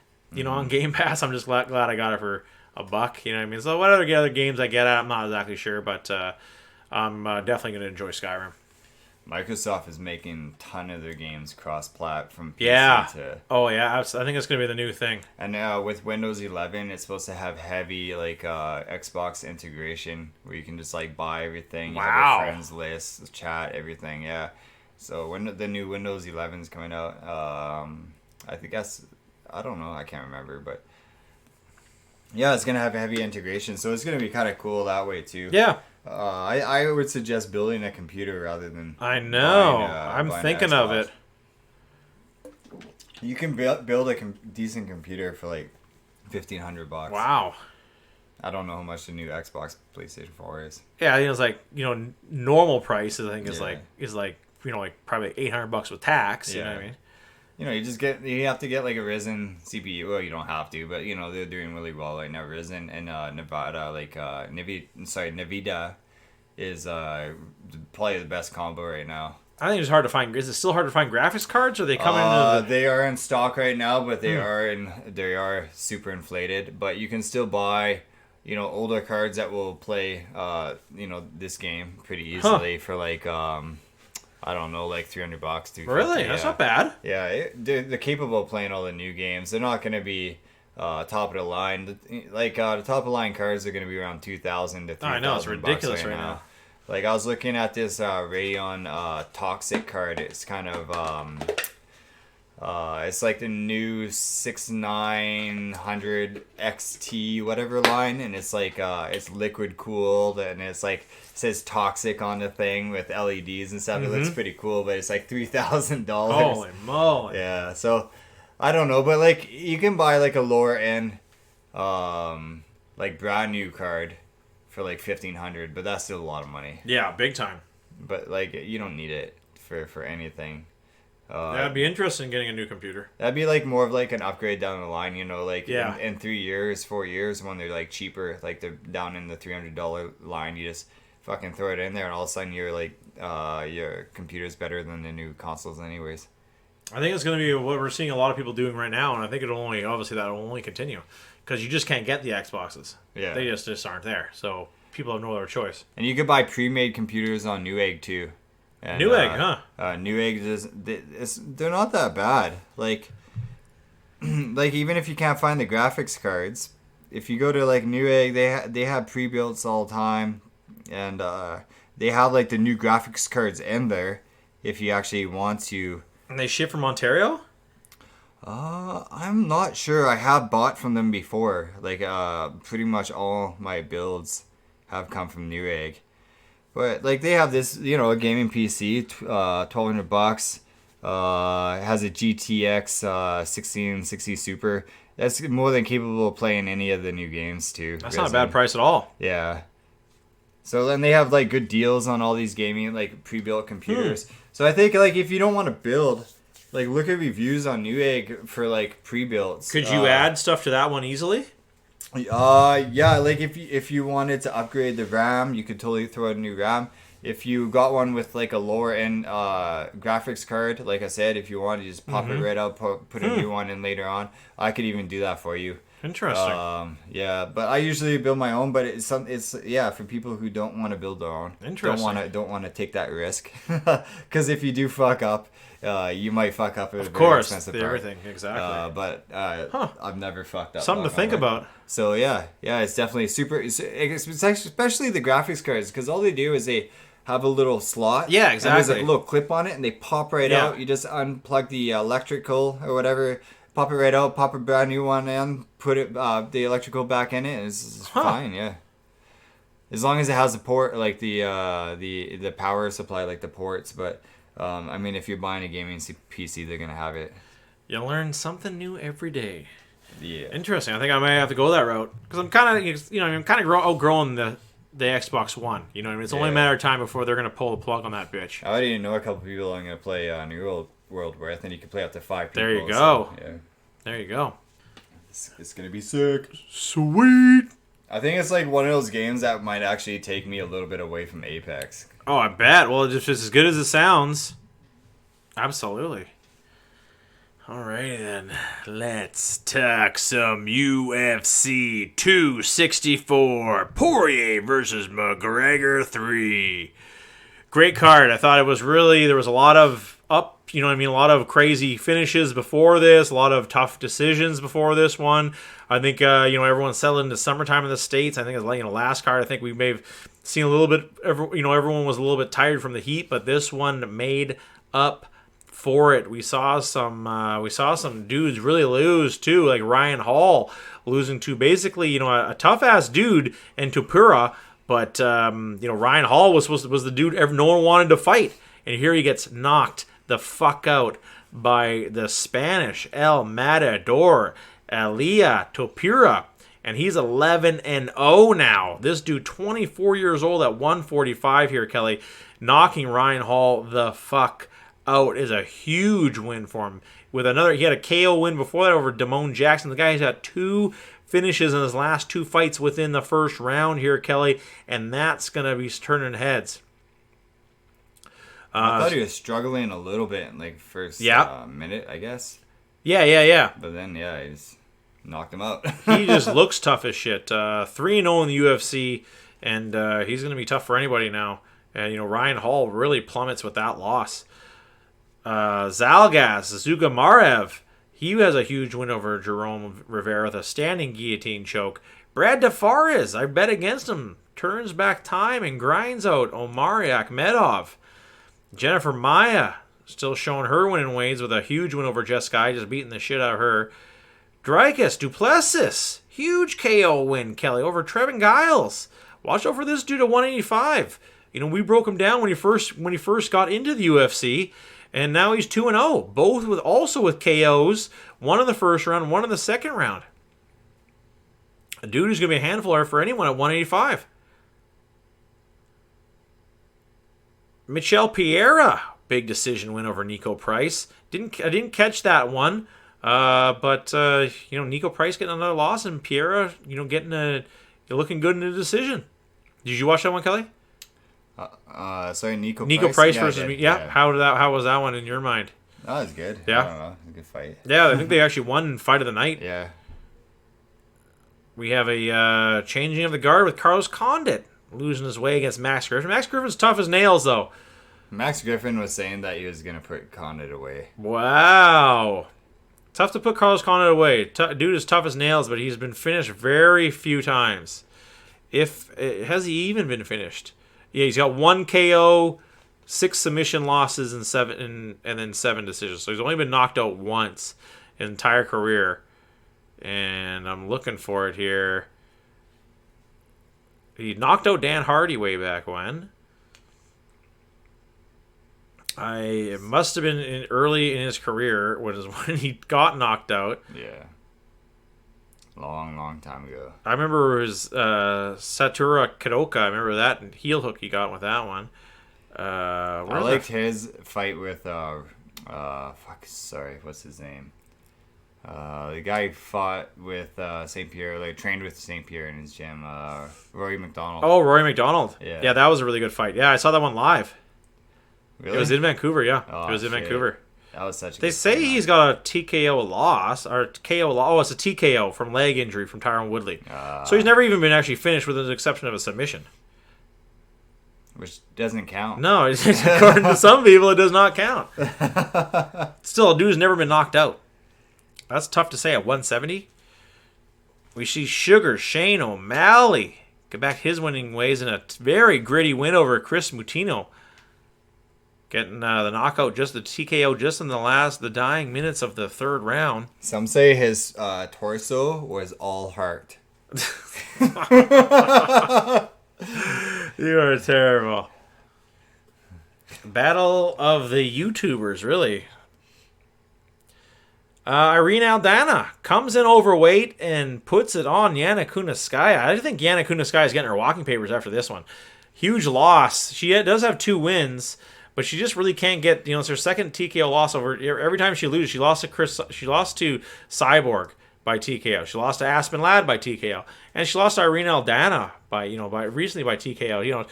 On Game Pass, I'm just glad I got it for $1. You know what I mean? So what other games I get at, I'm not exactly sure, but I'm definitely going to enjoy Skyrim. Microsoft is making a ton of their games cross-plat from PC to... Oh, yeah. I think it's going to be the new thing. And with Windows 11, it's supposed to have heavy Xbox integration where you can just buy everything. Wow. You have your friends list, chat, everything, yeah. So when the new Windows 11 is coming out, I think I don't know, I can't remember, but... Yeah, it's going to have heavy integration, so it's going to be kind of cool that way, too. Yeah. I would suggest building a computer rather than. I know. I'm thinking of it. You can build a decent computer for $1,500. Wow. I don't know how much the new Xbox PlayStation 4 is. Yeah, it's normal price. I think is probably $800 with tax. You know what I mean? You have to get a Ryzen CPU. Well, you don't have to, but they're doing really well right now. Ryzen and Nevada, Nvidia is probably the best combo right now. I think it's hard to find. Is it still hard to find graphics cards? Or are they coming? They are in stock right now, but they are super inflated. But you can still buy, older cards that will play, this game pretty easily for I don't know, $300, $250. Really? That's not bad. Yeah, they're capable of playing all the new games. They're not going to be top of the line. The top of the line cards are going to be around $2,000 to $3,000. I know, it's ridiculous right now. I was looking at this Radeon Toxic card. It's kind of it's the new 6900 XT whatever line, and it's it's liquid cooled, and it's says Toxic on the thing with LEDs and stuff. Mm-hmm. It looks pretty cool, but it's $3,000. Holy moly! Yeah, so I don't know, but you can buy a lower end, brand new card for like 1,500, but that's still a lot of money. Yeah, big time. But like you don't need it for anything. That'd be interesting getting a new computer. That'd be like more of like an upgrade down the line, you know, like yeah. in 3 years, 4 years when they're like cheaper, like they're down in the $300 line. You just fucking throw it in there, and all of a sudden you're like your computer's better than the new consoles, anyways. I think it's going to be what we're seeing a lot of people doing right now, and I think that'll only continue because you just can't get the Xboxes. Yeah, they just aren't there, so people have no other choice. And you could buy pre-made computers on Newegg too. And, Newegg, huh? Newegg they're not that bad. Like even if you can't find the graphics cards, if you go to like Newegg, they have pre-builts all the time, and they have like the new graphics cards in there if you actually want to. And they ship from Ontario? I'm not sure. I have bought from them before. Like pretty much all my builds have come from Newegg. But like they have this, you know, a gaming PC, $1,200. Has a GTX 1660 Super. That's more than capable of playing any of the new games too. That's not a bad price at all. Yeah. So then they have like good deals on all these gaming like pre-built computers. So I think like if you don't want to build, like look at reviews on Newegg for like pre-builts. Could you add stuff to that one easily? Yeah, like if you wanted to upgrade the RAM, you could totally throw out a new RAM. If you got one with like a lower end graphics card, like I said, if you wanted to just pop it right out, put a new one in later on, I could even do that for you. Interesting. Yeah, but I usually build my own, but it's for people who don't want to build their own. Interesting. Don't want to take that risk, because if you do fuck up, you might fuck up. Of course, everything exactly. But I've never fucked up. Something to think about. So yeah, it's definitely super. Especially the graphics cards, because all they do is they have a little slot. Yeah, exactly. And there's a little clip on it, and they pop right out. You just unplug the electrical or whatever. Pop it right out, pop a brand new one in, put it the electrical back in it. It's fine, yeah. As long as it has the port, like the power supply, like the ports. But I mean, if you're buying a gaming PC, they're gonna have it. You learn something new every day. Yeah. Interesting. I think I may have to go that route because I'm kind of outgrowing the Xbox One. You know what I mean? It's only a matter of time before they're gonna pull the plug on that bitch. I already know a couple people I'm gonna play New World with, and you can play up to 5 people. There you go. So, yeah. There you go. It's gonna be sick. Sweet. I think it's like one of those games that might actually take me a little bit away from Apex. Oh, I bet. Well, it's just as good as it sounds. Absolutely. Alrighty then. Let's talk some UFC 264. Poirier versus McGregor 3. Great card. I thought it was really, there was a lot of a lot of crazy finishes before this, a lot of tough decisions before this one. I think, everyone's settled into summertime in the States. I think it's like, last card, I think we may have seen a little bit, everyone was a little bit tired from the heat, but this one made up for it. We saw some dudes really lose too, like Ryan Hall losing to basically, a tough-ass dude in Tupura, but, Ryan Hall was the dude no one wanted to fight, and here he gets knocked the fuck out by the Spanish El Matador, Elia Topura, and he's 11-0 now. This dude, 24 years old at 145 here, Kelly, knocking Ryan Hall the fuck out is a huge win for him. He had a KO win before that over Damone Jackson. The guy's got 2 finishes in his last 2 fights within the first round here, Kelly, and that's going to be turning heads. I thought he was struggling a little bit in like first minute, I guess. Yeah. But then, he just knocked him out. He just looks tough as shit. 3-0 in the UFC, and he's going to be tough for anybody now. And, Ryan Hall really plummets with that loss. Zalgas Zugamarev, he has a huge win over Jerome Rivera with a standing guillotine choke. Brad DeFaris, I bet against him, turns back time and grinds out Omari Akhmedov. Jennifer Maia still showing her winning ways with a huge win over Jess Guy, just beating the shit out of her. Dricus Duplessis, huge KO win, Kelly, over Trevin Giles. Watch out for this dude at 185. We broke him down when he first got into the UFC, and now he's 2-0, both with KOs, one in the first round, one in the second round. A dude who's going to be a handful for anyone at 185. Michel Pereira, big decision win over Nico Price. I didn't catch that one, but Nico Price getting another loss and Pereira, looking good in the decision. Did you watch that one, Kelly? Sorry, Nico Price versus me. Yeah. How was that one in your mind? That was good. Yeah. I don't know. It was a good fight. Yeah, I think they actually won fight of the night. Yeah. We have a changing of the guard with Carlos Condit losing his way against Max Griffin. Max Griffin's tough as nails, though. Max Griffin was saying that he was going to put Condit away. Wow. Tough to put Carlos Condit away. Dude is tough as nails, but he's been finished very few times. Has he even been finished? Yeah, he's got 1 KO, 6 submission losses, and then 7 decisions. So he's only been knocked out once his entire career. And I'm looking for it here. He knocked out Dan Hardy way back when. It must have been early in his career when he got knocked out. Yeah. Long time ago. I remember his Satura Kadoka. I remember that heel hook he got with that one. I liked his fight with what's his name? The guy who fought with St. Pierre, trained with St. Pierre in his gym, Rory McDonald. Oh, Rory McDonald. Yeah, that was a really good fight. Yeah, I saw that one live. Really? It was in Vancouver, yeah. It was in Vancouver. That was such a They say he's got a TKO loss, or KO loss. Oh, it's a TKO from leg injury from Tyron Woodley. So he's never even been actually finished with the exception of a submission. Which doesn't count. No, according to some people, it does not count. Still, a dude's never been knocked out. That's tough to say at 170. We see Sugar Shane O'Malley get back his winning ways in a very gritty win over Chris Mutino. Getting the knockout, just the TKO, just in the dying minutes of the third round. Some say his torso was all heart. You are terrible. Battle of the YouTubers, really. Irene Aldana comes in overweight and puts it on Yana Kunitskaya. I think Yana Kunitskaya is getting her walking papers after this one. Huge loss. She does have 2 wins, but she just really can't get. It's her second TKO loss over. Every time she loses, she lost to Cyborg by TKO. She lost to Aspen Ladd by TKO, and she lost to Irene Aldana recently by TKO.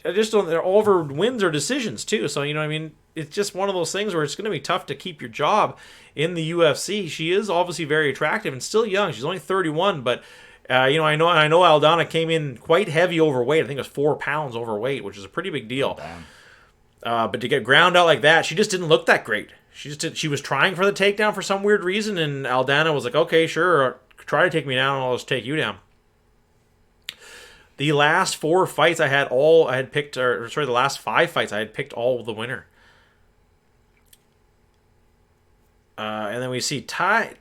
I just don't. They're over wins or decisions too. So it's just one of those things where it's going to be tough to keep your job in the UFC. She is obviously very attractive and still young. She's only 31, but I know Aldana came in quite heavy overweight. I think it was 4 pounds overweight, which is a pretty big deal. But to get ground out like that, she just didn't look that great. She was trying for the takedown for some weird reason, and Aldana was like, "Okay, sure, try to take me down, and I'll just take you down." The last 4 fights the last 5 fights I had picked all the winner. And then we see Tia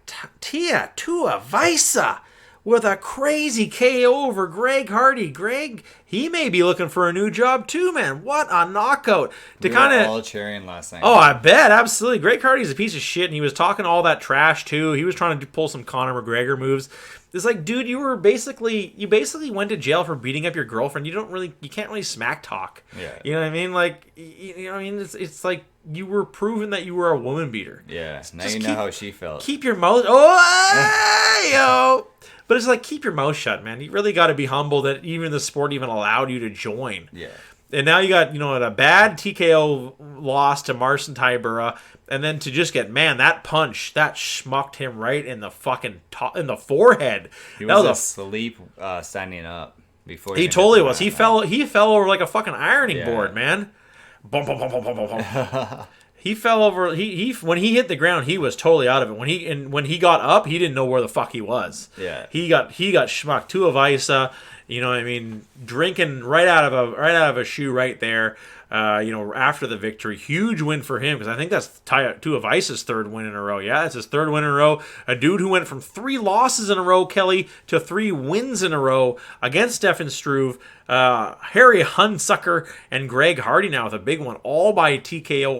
Tuivasa with a crazy KO over Greg Hardy. Greg, he may be looking for a new job too, man. What a knockout! We were all cheering last night. Oh, I bet, absolutely. Greg Hardy's a piece of shit, and he was talking all that trash too. He was trying to pull some Conor McGregor moves. It's like, dude, you basically went to jail for beating up your girlfriend. You can't really smack talk. Yeah. You know what I mean? Like, it's like you were proving that you were a woman beater. Yeah. Now you know how she felt. Keep your mouth. Oh, yo. But it's like, keep your mouth shut, man. You really got to be humble that even the sport even allowed you to join. Yeah. And now you got, a bad TKO loss to Marcin Tybura, and then to just get, that punch, that schmucked him right in the fucking in the forehead. He was asleep standing up before. He totally was. He fell over like a fucking ironing board, man. Bum, bum, bum, bum, bum, bum. He fell over. He when he hit the ground, he was totally out of it. When he got up, he didn't know where the fuck he was. Yeah. He got schmucked. Tuivasa, drinking right out of a shoe right there. After the victory, huge win for him because I think that's Tuivasa's 3rd win in a row. Yeah, that's his 3rd win in a row. A dude who went from 3 losses in a row, Kelly, to 3 wins in a row against Stefan Struve, Harry Hunsucker, and Greg Hardy now with a big one, all by TKO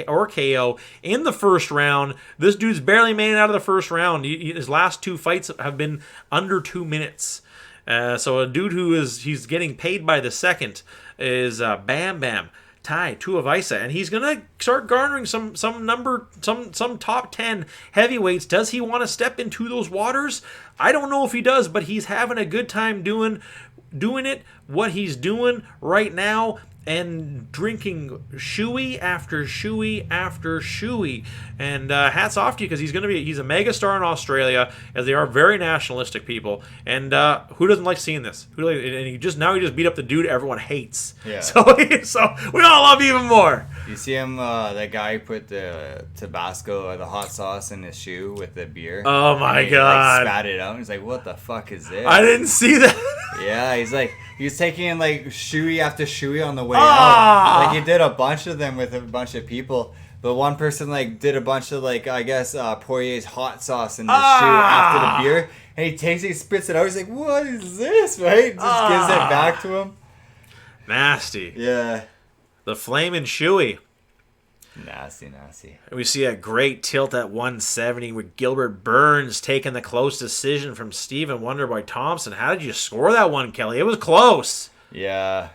or KO in the first round. This dude's barely made it out of the first round. His last 2 fights have been under 2 minutes. So a dude he's getting paid by the second is Bam Bam Tuivasa, and he's gonna start garnering some top 10 heavyweights. Does he want to step into those waters? I don't know if he does, but he's having a good time doing it. What he's doing right now, and drinking shoey after shoey after shoey. And hats off to you, because he's a megastar in Australia, as they are very nationalistic people. And who doesn't like seeing this? And he just beat up the dude everyone hates. Yeah. So we all love you even more. You see him, that guy put the Tabasco or the hot sauce in his shoe with the beer. Oh my God. Like, spat it out. He's like, what the fuck is this? I didn't see that. Yeah, he was taking like shoey after shoey on the way out. Like he did a bunch of them with a bunch of people. But one person like did a bunch of like, I guess, Poirier's hot sauce in the shoe after the beer. And he takes it, he spits it out. He's like, what is this, right? Just gives it back to him. Nasty. Yeah. The flaming shoey. Nasty. We see a great tilt at 170 with Gilbert Burns taking the close decision from Stephen Wonderboy Thompson. How did you score that one, Kelly? It was close. Yeah.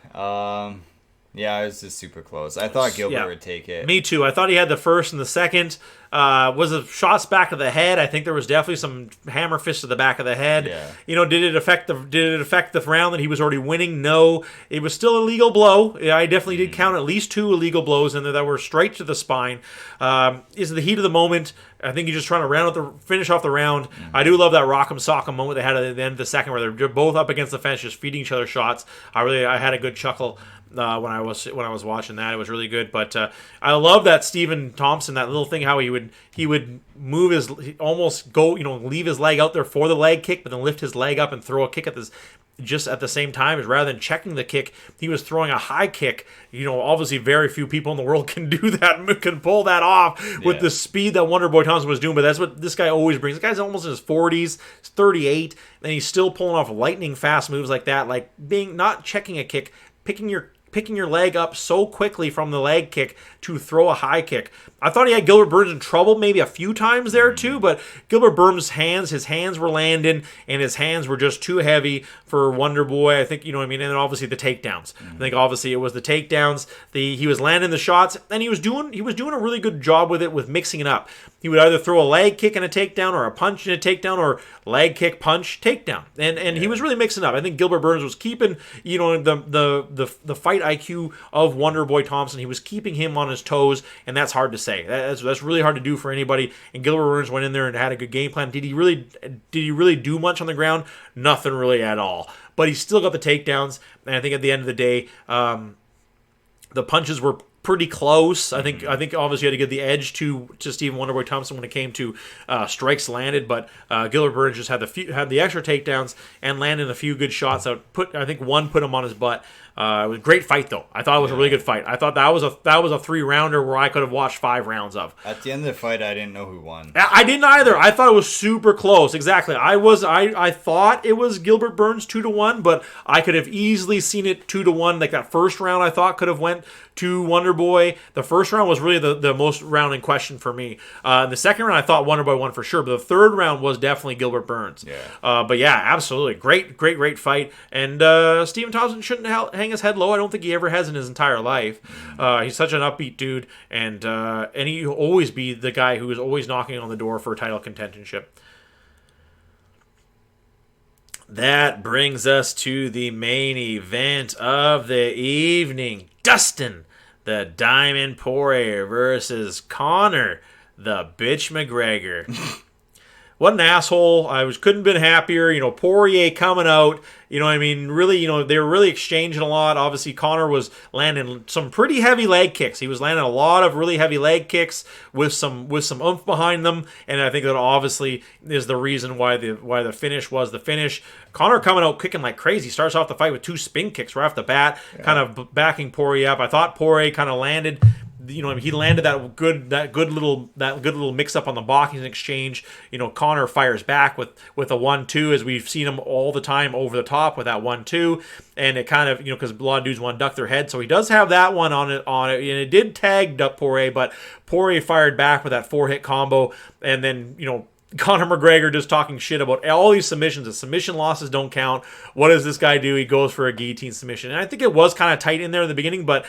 Yeah, it was just super close. I thought Gilbert would take it. Me too. I thought he had the first and the second. Was it shots back of the head? I think there was definitely some hammer fist to the back of the head. Yeah. Did it affect the round that he was already winning? No. It was still a legal blow. I definitely did count at least 2 illegal blows in there that were straight to the spine. Is the heat of the moment. I think he's just trying to finish off the round. I do love that rock'em sock'em moment they had at the end of the second, where they're both up against the fence, just feeding each other shots. I had a good chuckle when I was watching that. It was really good. But I love that Stephen Thompson, that little thing, how he would move leave his leg out there for the leg kick, but then lift his leg up and throw a kick just at the same time. Rather than checking the kick, he was throwing a high kick. Obviously very few people in the world can do that, can pull that off with the speed that Wonderboy Thompson was doing. But that's what this guy always brings. This guy's almost in his 40s, he's 38, and he's still pulling off lightning fast moves like that, like not checking a kick, picking your leg up so quickly from the leg kick to throw a high kick. I thought he had Gilbert Burns in trouble maybe a few times there too, but Gilbert Burns' his hands were landing, and his hands were just too heavy for Wonderboy. I think, and then obviously the takedowns. I think obviously it was the takedowns. He was landing the shots, and he was doing a really good job with it, with mixing it up. He would either throw a leg kick and a takedown, or a punch and a takedown, or leg kick, punch, takedown. And he was really mixing up. I think Gilbert Burns was keeping, the fight IQ of Wonderboy Thompson. He was keeping him on his toes, and that's hard to say. That's really hard to do for anybody. And Gilbert Burns went in there and had a good game plan. Did he really do much on the ground? Nothing really at all. But he still got the takedowns. And I think at the end of the day, the punches were pretty close. I think obviously you had to give the edge to Stephen Wonderboy Thompson when it came to strikes landed, but Gilbert Burns just had the extra takedowns and landed a few good shots out. I think one put him on his butt. It was a great fight, though. I thought it was a really good fight. I thought that was a 3-rounder where I could have watched 5 rounds of. At the end of the fight, I didn't know who won. I didn't either. I thought it was super close. Exactly. I thought it was Gilbert Burns 2-1, but I could have easily seen it 2-1. Like that first round, I thought could have went to Wonderboy. The first round was really the most round in question for me. The second round, I thought Wonderboy won for sure, but the third round was definitely Gilbert Burns. Yeah. But yeah, absolutely. Great fight. And Stephen Thompson shouldn't hang his head low. I don't think he ever has in his entire life. He's such an upbeat dude, and he'll always be the guy who is always knocking on the door for a title contendership. That brings us to the main event of the evening. Dustin, the Diamond Poirier, versus Conor, the Bitch McGregor. What an asshole. Couldn't have been happier. Poirier coming out. Really, they were really exchanging a lot. Obviously, Conor was landing some pretty heavy leg kicks. He was landing a lot of really heavy leg kicks with some oomph behind them. And I think that obviously is the reason why the finish was the finish. Conor coming out kicking like crazy. Starts off the fight with 2 spin kicks right off the bat, kind of backing Poirier up. I thought Poirier kind of landed. He landed that good little mix up on the boxing exchange. Conor fires back with a 1-2, as we've seen him all the time over the top with that 1-2, and it kind of because a lot of dudes want to duck their head, so he does have that one on it, and it did tag up Poirier, but Poirier fired back with that 4-hit combo, and then Conor McGregor just talking shit about all these submissions. The submission losses don't count. What does this guy do? He goes for a guillotine submission. And I think it was kind of tight in there in the beginning, but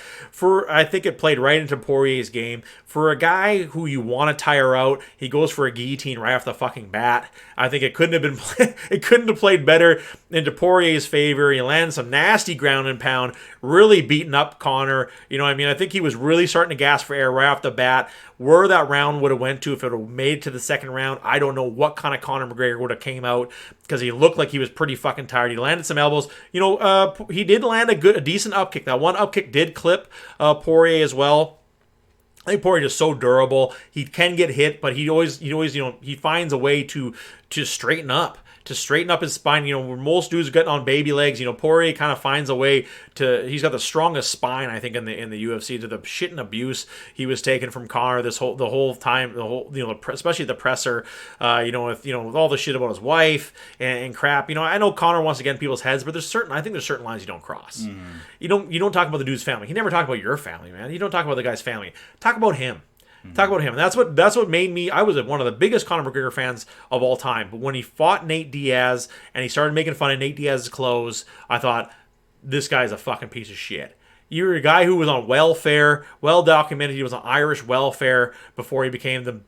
I think it played right into Poirier's game. For a guy who you want to tire out, he goes for a guillotine right off the fucking bat. I think it couldn't have played better into Poirier's favor. He landed some nasty ground and pound, really beating up Conor. You know what I mean? I think he was really starting to gasp for air right off the bat. Where that round would have went to if it would have made it to the second round, I don't know what kind of Conor McGregor would have came out, because he looked like he was pretty fucking tired. He landed some elbows. You know, he did land a decent upkick. That one upkick did clip Poirier as well. I think Poirier is so durable. He can get hit, but he always, he finds a way to straighten up. To straighten up his spine, where most dudes are getting on baby legs, Poirier kind of finds a way to. He's got the strongest spine, I think, in the UFC. To the shit and abuse he was taking from Conor the whole time, especially the presser, with all the shit about his wife and crap. I know Conor wants to get in people's heads, but I think there's certain lines you don't cross. Mm. You don't talk about the dude's family. He never talked about your family, man. You don't talk about the guy's family. Talk about him. Talk about him. And that's what made me. I was one of the biggest Conor McGregor fans of all time. But when he fought Nate Diaz and he started making fun of Nate Diaz's clothes, I thought, this guy's a fucking piece of shit. You're a guy who was on welfare, well documented. He was on Irish welfare before he became the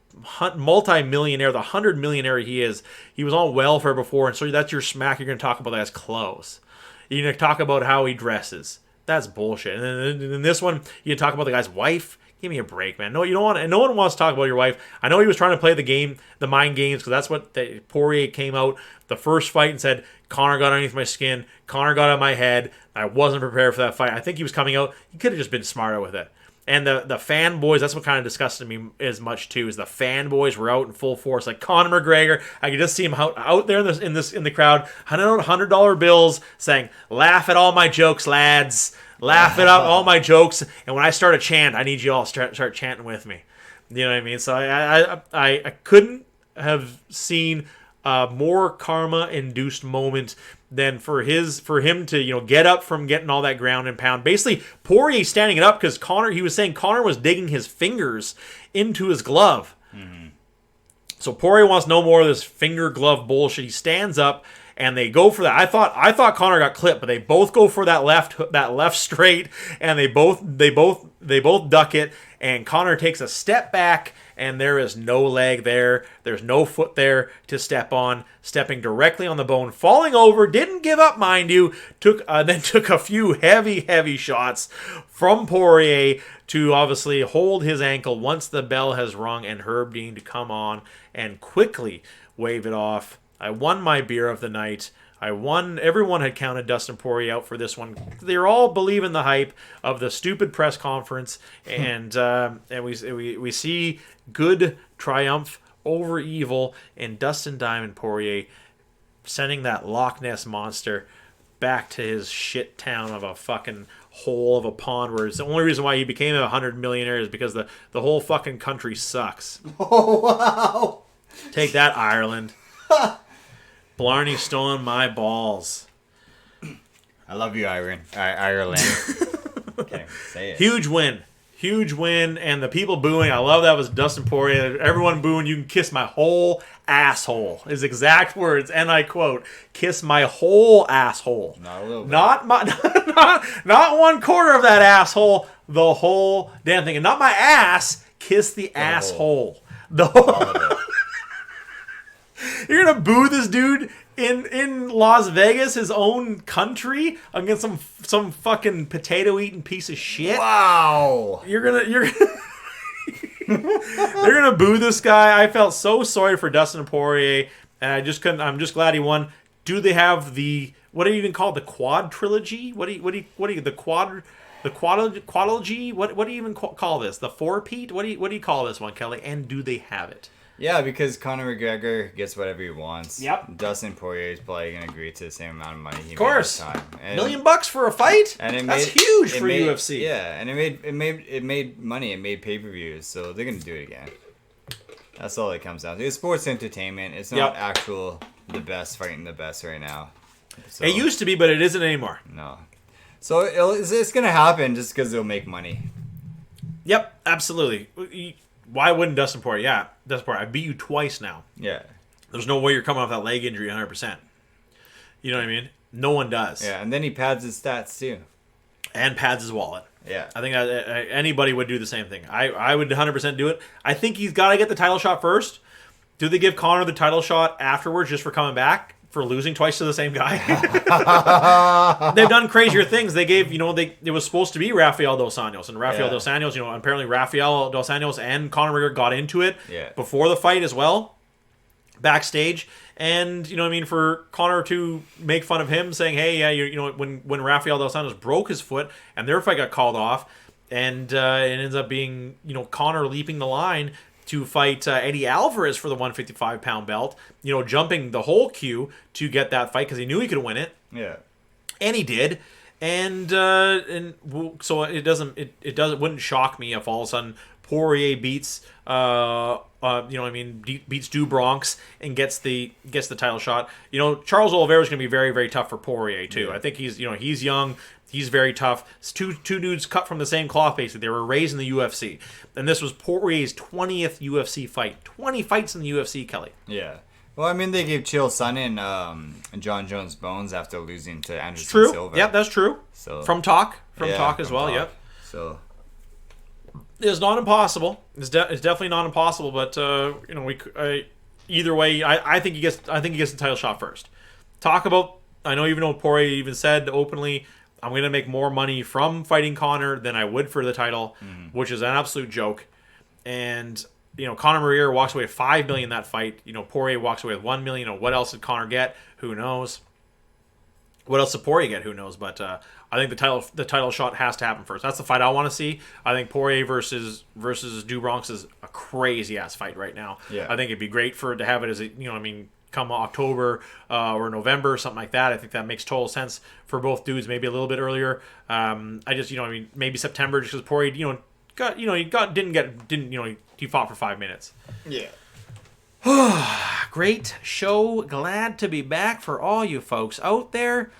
multi-millionaire, the 100 millionaire he is. He was on welfare before, and so that's your smack. You're going to talk about that guy's clothes. You're going to talk about how he dresses. That's bullshit. And then in this one, you talk about the guy's wife. Give me a break, man. No, you don't want. And no one wants to talk about your wife. I know he was trying to play the game, the mind games, because that's what Poirier came out the first fight and said. Conor got underneath my skin. Conor got on my head. I wasn't prepared for that fight. I think he was coming out. He could have just been smarter with it. And the fanboys, that's what kind of disgusted me as much too. Is the fanboys were out in full force, like Conor McGregor. I could just see him out there in the crowd, $100 bills, saying, "Laugh at all my jokes, lads." Laugh it up, all my jokes, and when I start a chant, I need you all to start chanting with me. You know what I mean? So I couldn't have seen a more karma-induced moment than for him to get up from getting all that ground and pound. Basically, Poirier standing it up because he was saying Conor was digging his fingers into his glove. Mm-hmm. So Poirier wants no more of this finger glove bullshit. He stands up. And they go for that. I thought Conor got clipped, but they both go for that left straight, and they both duck it. And Conor takes a step back, and there is no leg there. There's no foot there to step on. Stepping directly on the bone, falling over. Didn't give up, mind you. Then took a few heavy shots from Poirier to obviously hold his ankle once the bell has rung, and Herb Dean to come on and quickly wave it off. I won my beer of the night. I won. Everyone had counted Dustin Poirier out for this one. They're all believing the hype of the stupid press conference, and we see good triumph over evil in Dustin Diamond Poirier, sending that Loch Ness monster back to his shit town of a fucking hole of a pond, where it's the only reason why he became a 100 millionaire is because the whole fucking country sucks. Oh wow! Take that, Ireland. Blarney stolen my balls. I love you, Ireland. Okay, say it. Huge win, and the people booing. I love that was Dustin Poirier. Everyone booing. You can kiss my whole asshole. His exact words, and I quote: "Kiss my whole asshole." Not a little bit. Not 1/4 of that asshole. The whole damn thing, and not my ass. Kiss the asshole. The whole. You're gonna boo this dude in Las Vegas, his own country, against some fucking potato eating piece of shit. Wow. You're gonna boo this guy. I felt so sorry for Dustin Poirier, and I just couldn't. I'm just glad he won. Do they have what do you even call it? The quad trilogy? What do you the quadrilogy? What do you even call this? The four-peat? What do you call this one, Kelly? And do they have it? Yeah, because Conor McGregor gets whatever he wants. Yep. Dustin Poirier is probably going to agree to the same amount of money he made this time. $1 million for a fight? That's huge for UFC. Yeah, and it made money. It made pay-per-views, so they're going to do it again. That's all it comes down to. It's sports entertainment. It's not the best fighting the best right now. So, it used to be, but it isn't anymore. No. So it's going to happen just because it'll make money. Yep, absolutely. Why wouldn't Dustin Poirier? Yeah, Dustin Poirier. I beat you twice now. Yeah. There's no way you're coming off that leg injury 100%. You know what I mean? No one does. Yeah, and then he pads his stats too. And pads his wallet. Yeah. I think anybody would do the same thing. I would 100% do it. I think he's got to get the title shot first. Do they give Conor the title shot afterwards just for coming back? For losing twice to the same guy? They've done crazier things. They gave, it was supposed to be Rafael Dos Anjos. And Rafael Dos Anjos, apparently Rafael Dos Anjos and Conor McGregor got into it before the fight as well, backstage. And, for Conor to make fun of him, saying, hey, yeah, when Rafael Dos Anjos broke his foot and their fight got called off, and it ends up being, Conor leaping the line to fight Eddie Alvarez for the 155-pound belt, jumping the whole queue to get that fight because he knew he could win it. Yeah. And he did. And so it wouldn't shock me if all of a sudden Poirier beats beats Stu Bronx and gets the title shot. Charles Oliveira is going to be very, very tough for Poirier too. Yeah. I think he's young. He's very tough. It's two dudes cut from the same cloth, basically. They were raised in the UFC. And this was Poirier's 20th UFC fight. 20 fights in the UFC, Kelly. Yeah. Well, they gave Chael Sonnen John Jones Bones after losing to Anderson Silva. Yep, that's true. So, from talk as well, yep. So it's not impossible. It's definitely not impossible, but either way, I think he gets the title shot first. I know even though Poirier even said openly, I'm going to make more money from fighting Conor than I would for the title, which is an absolute joke. And, Conor McGregor walks away with $5 million that fight. Poirier walks away with $1 million. What else did Conor get? Who knows? What else did Poirier get? Who knows? But I think the title shot has to happen first. That's the fight I want to see. I think Poirier versus Stu Bronx is a crazy-ass fight right now. Yeah. I think it'd be great to have it as come October or November, something like that. I think that makes total sense for both dudes. Maybe a little bit earlier. Maybe September, just because Poirier, he fought for 5 minutes. Yeah. Great show. Glad to be back for all you folks out there.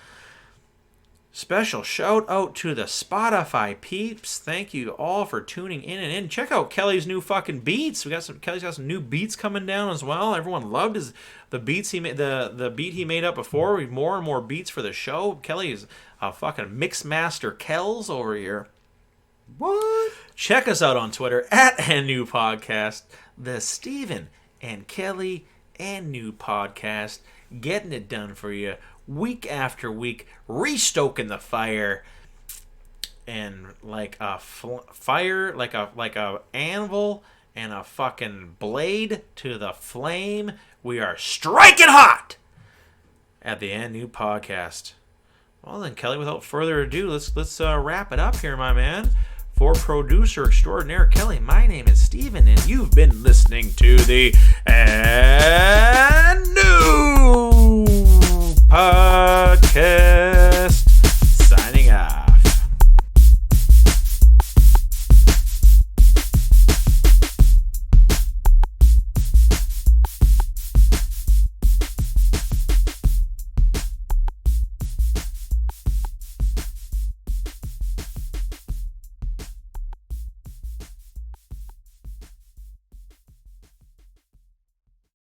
Special shout out to the Spotify peeps. Thank you all for tuning in. Check out Kelly's new fucking beats. Kelly's got some new beats coming down as well. Everyone loved the beats he made, the beat he made up before. We have more and more beats for the show. Kelly is a fucking mix master Kells over here. What? Check us out on Twitter @AndNewPodcast. Podcast, the Steven and Kelly and New Podcast, getting it done for you week after week, restoking the fire, and like a fire, like a anvil and a fucking blade to the flame, we are striking hot at the And New Podcast. Well then, Kelly, without further ado, let's wrap it up here, my man. For producer extraordinaire Kelly, my name is Steven, and you've been listening to the And New Podcast.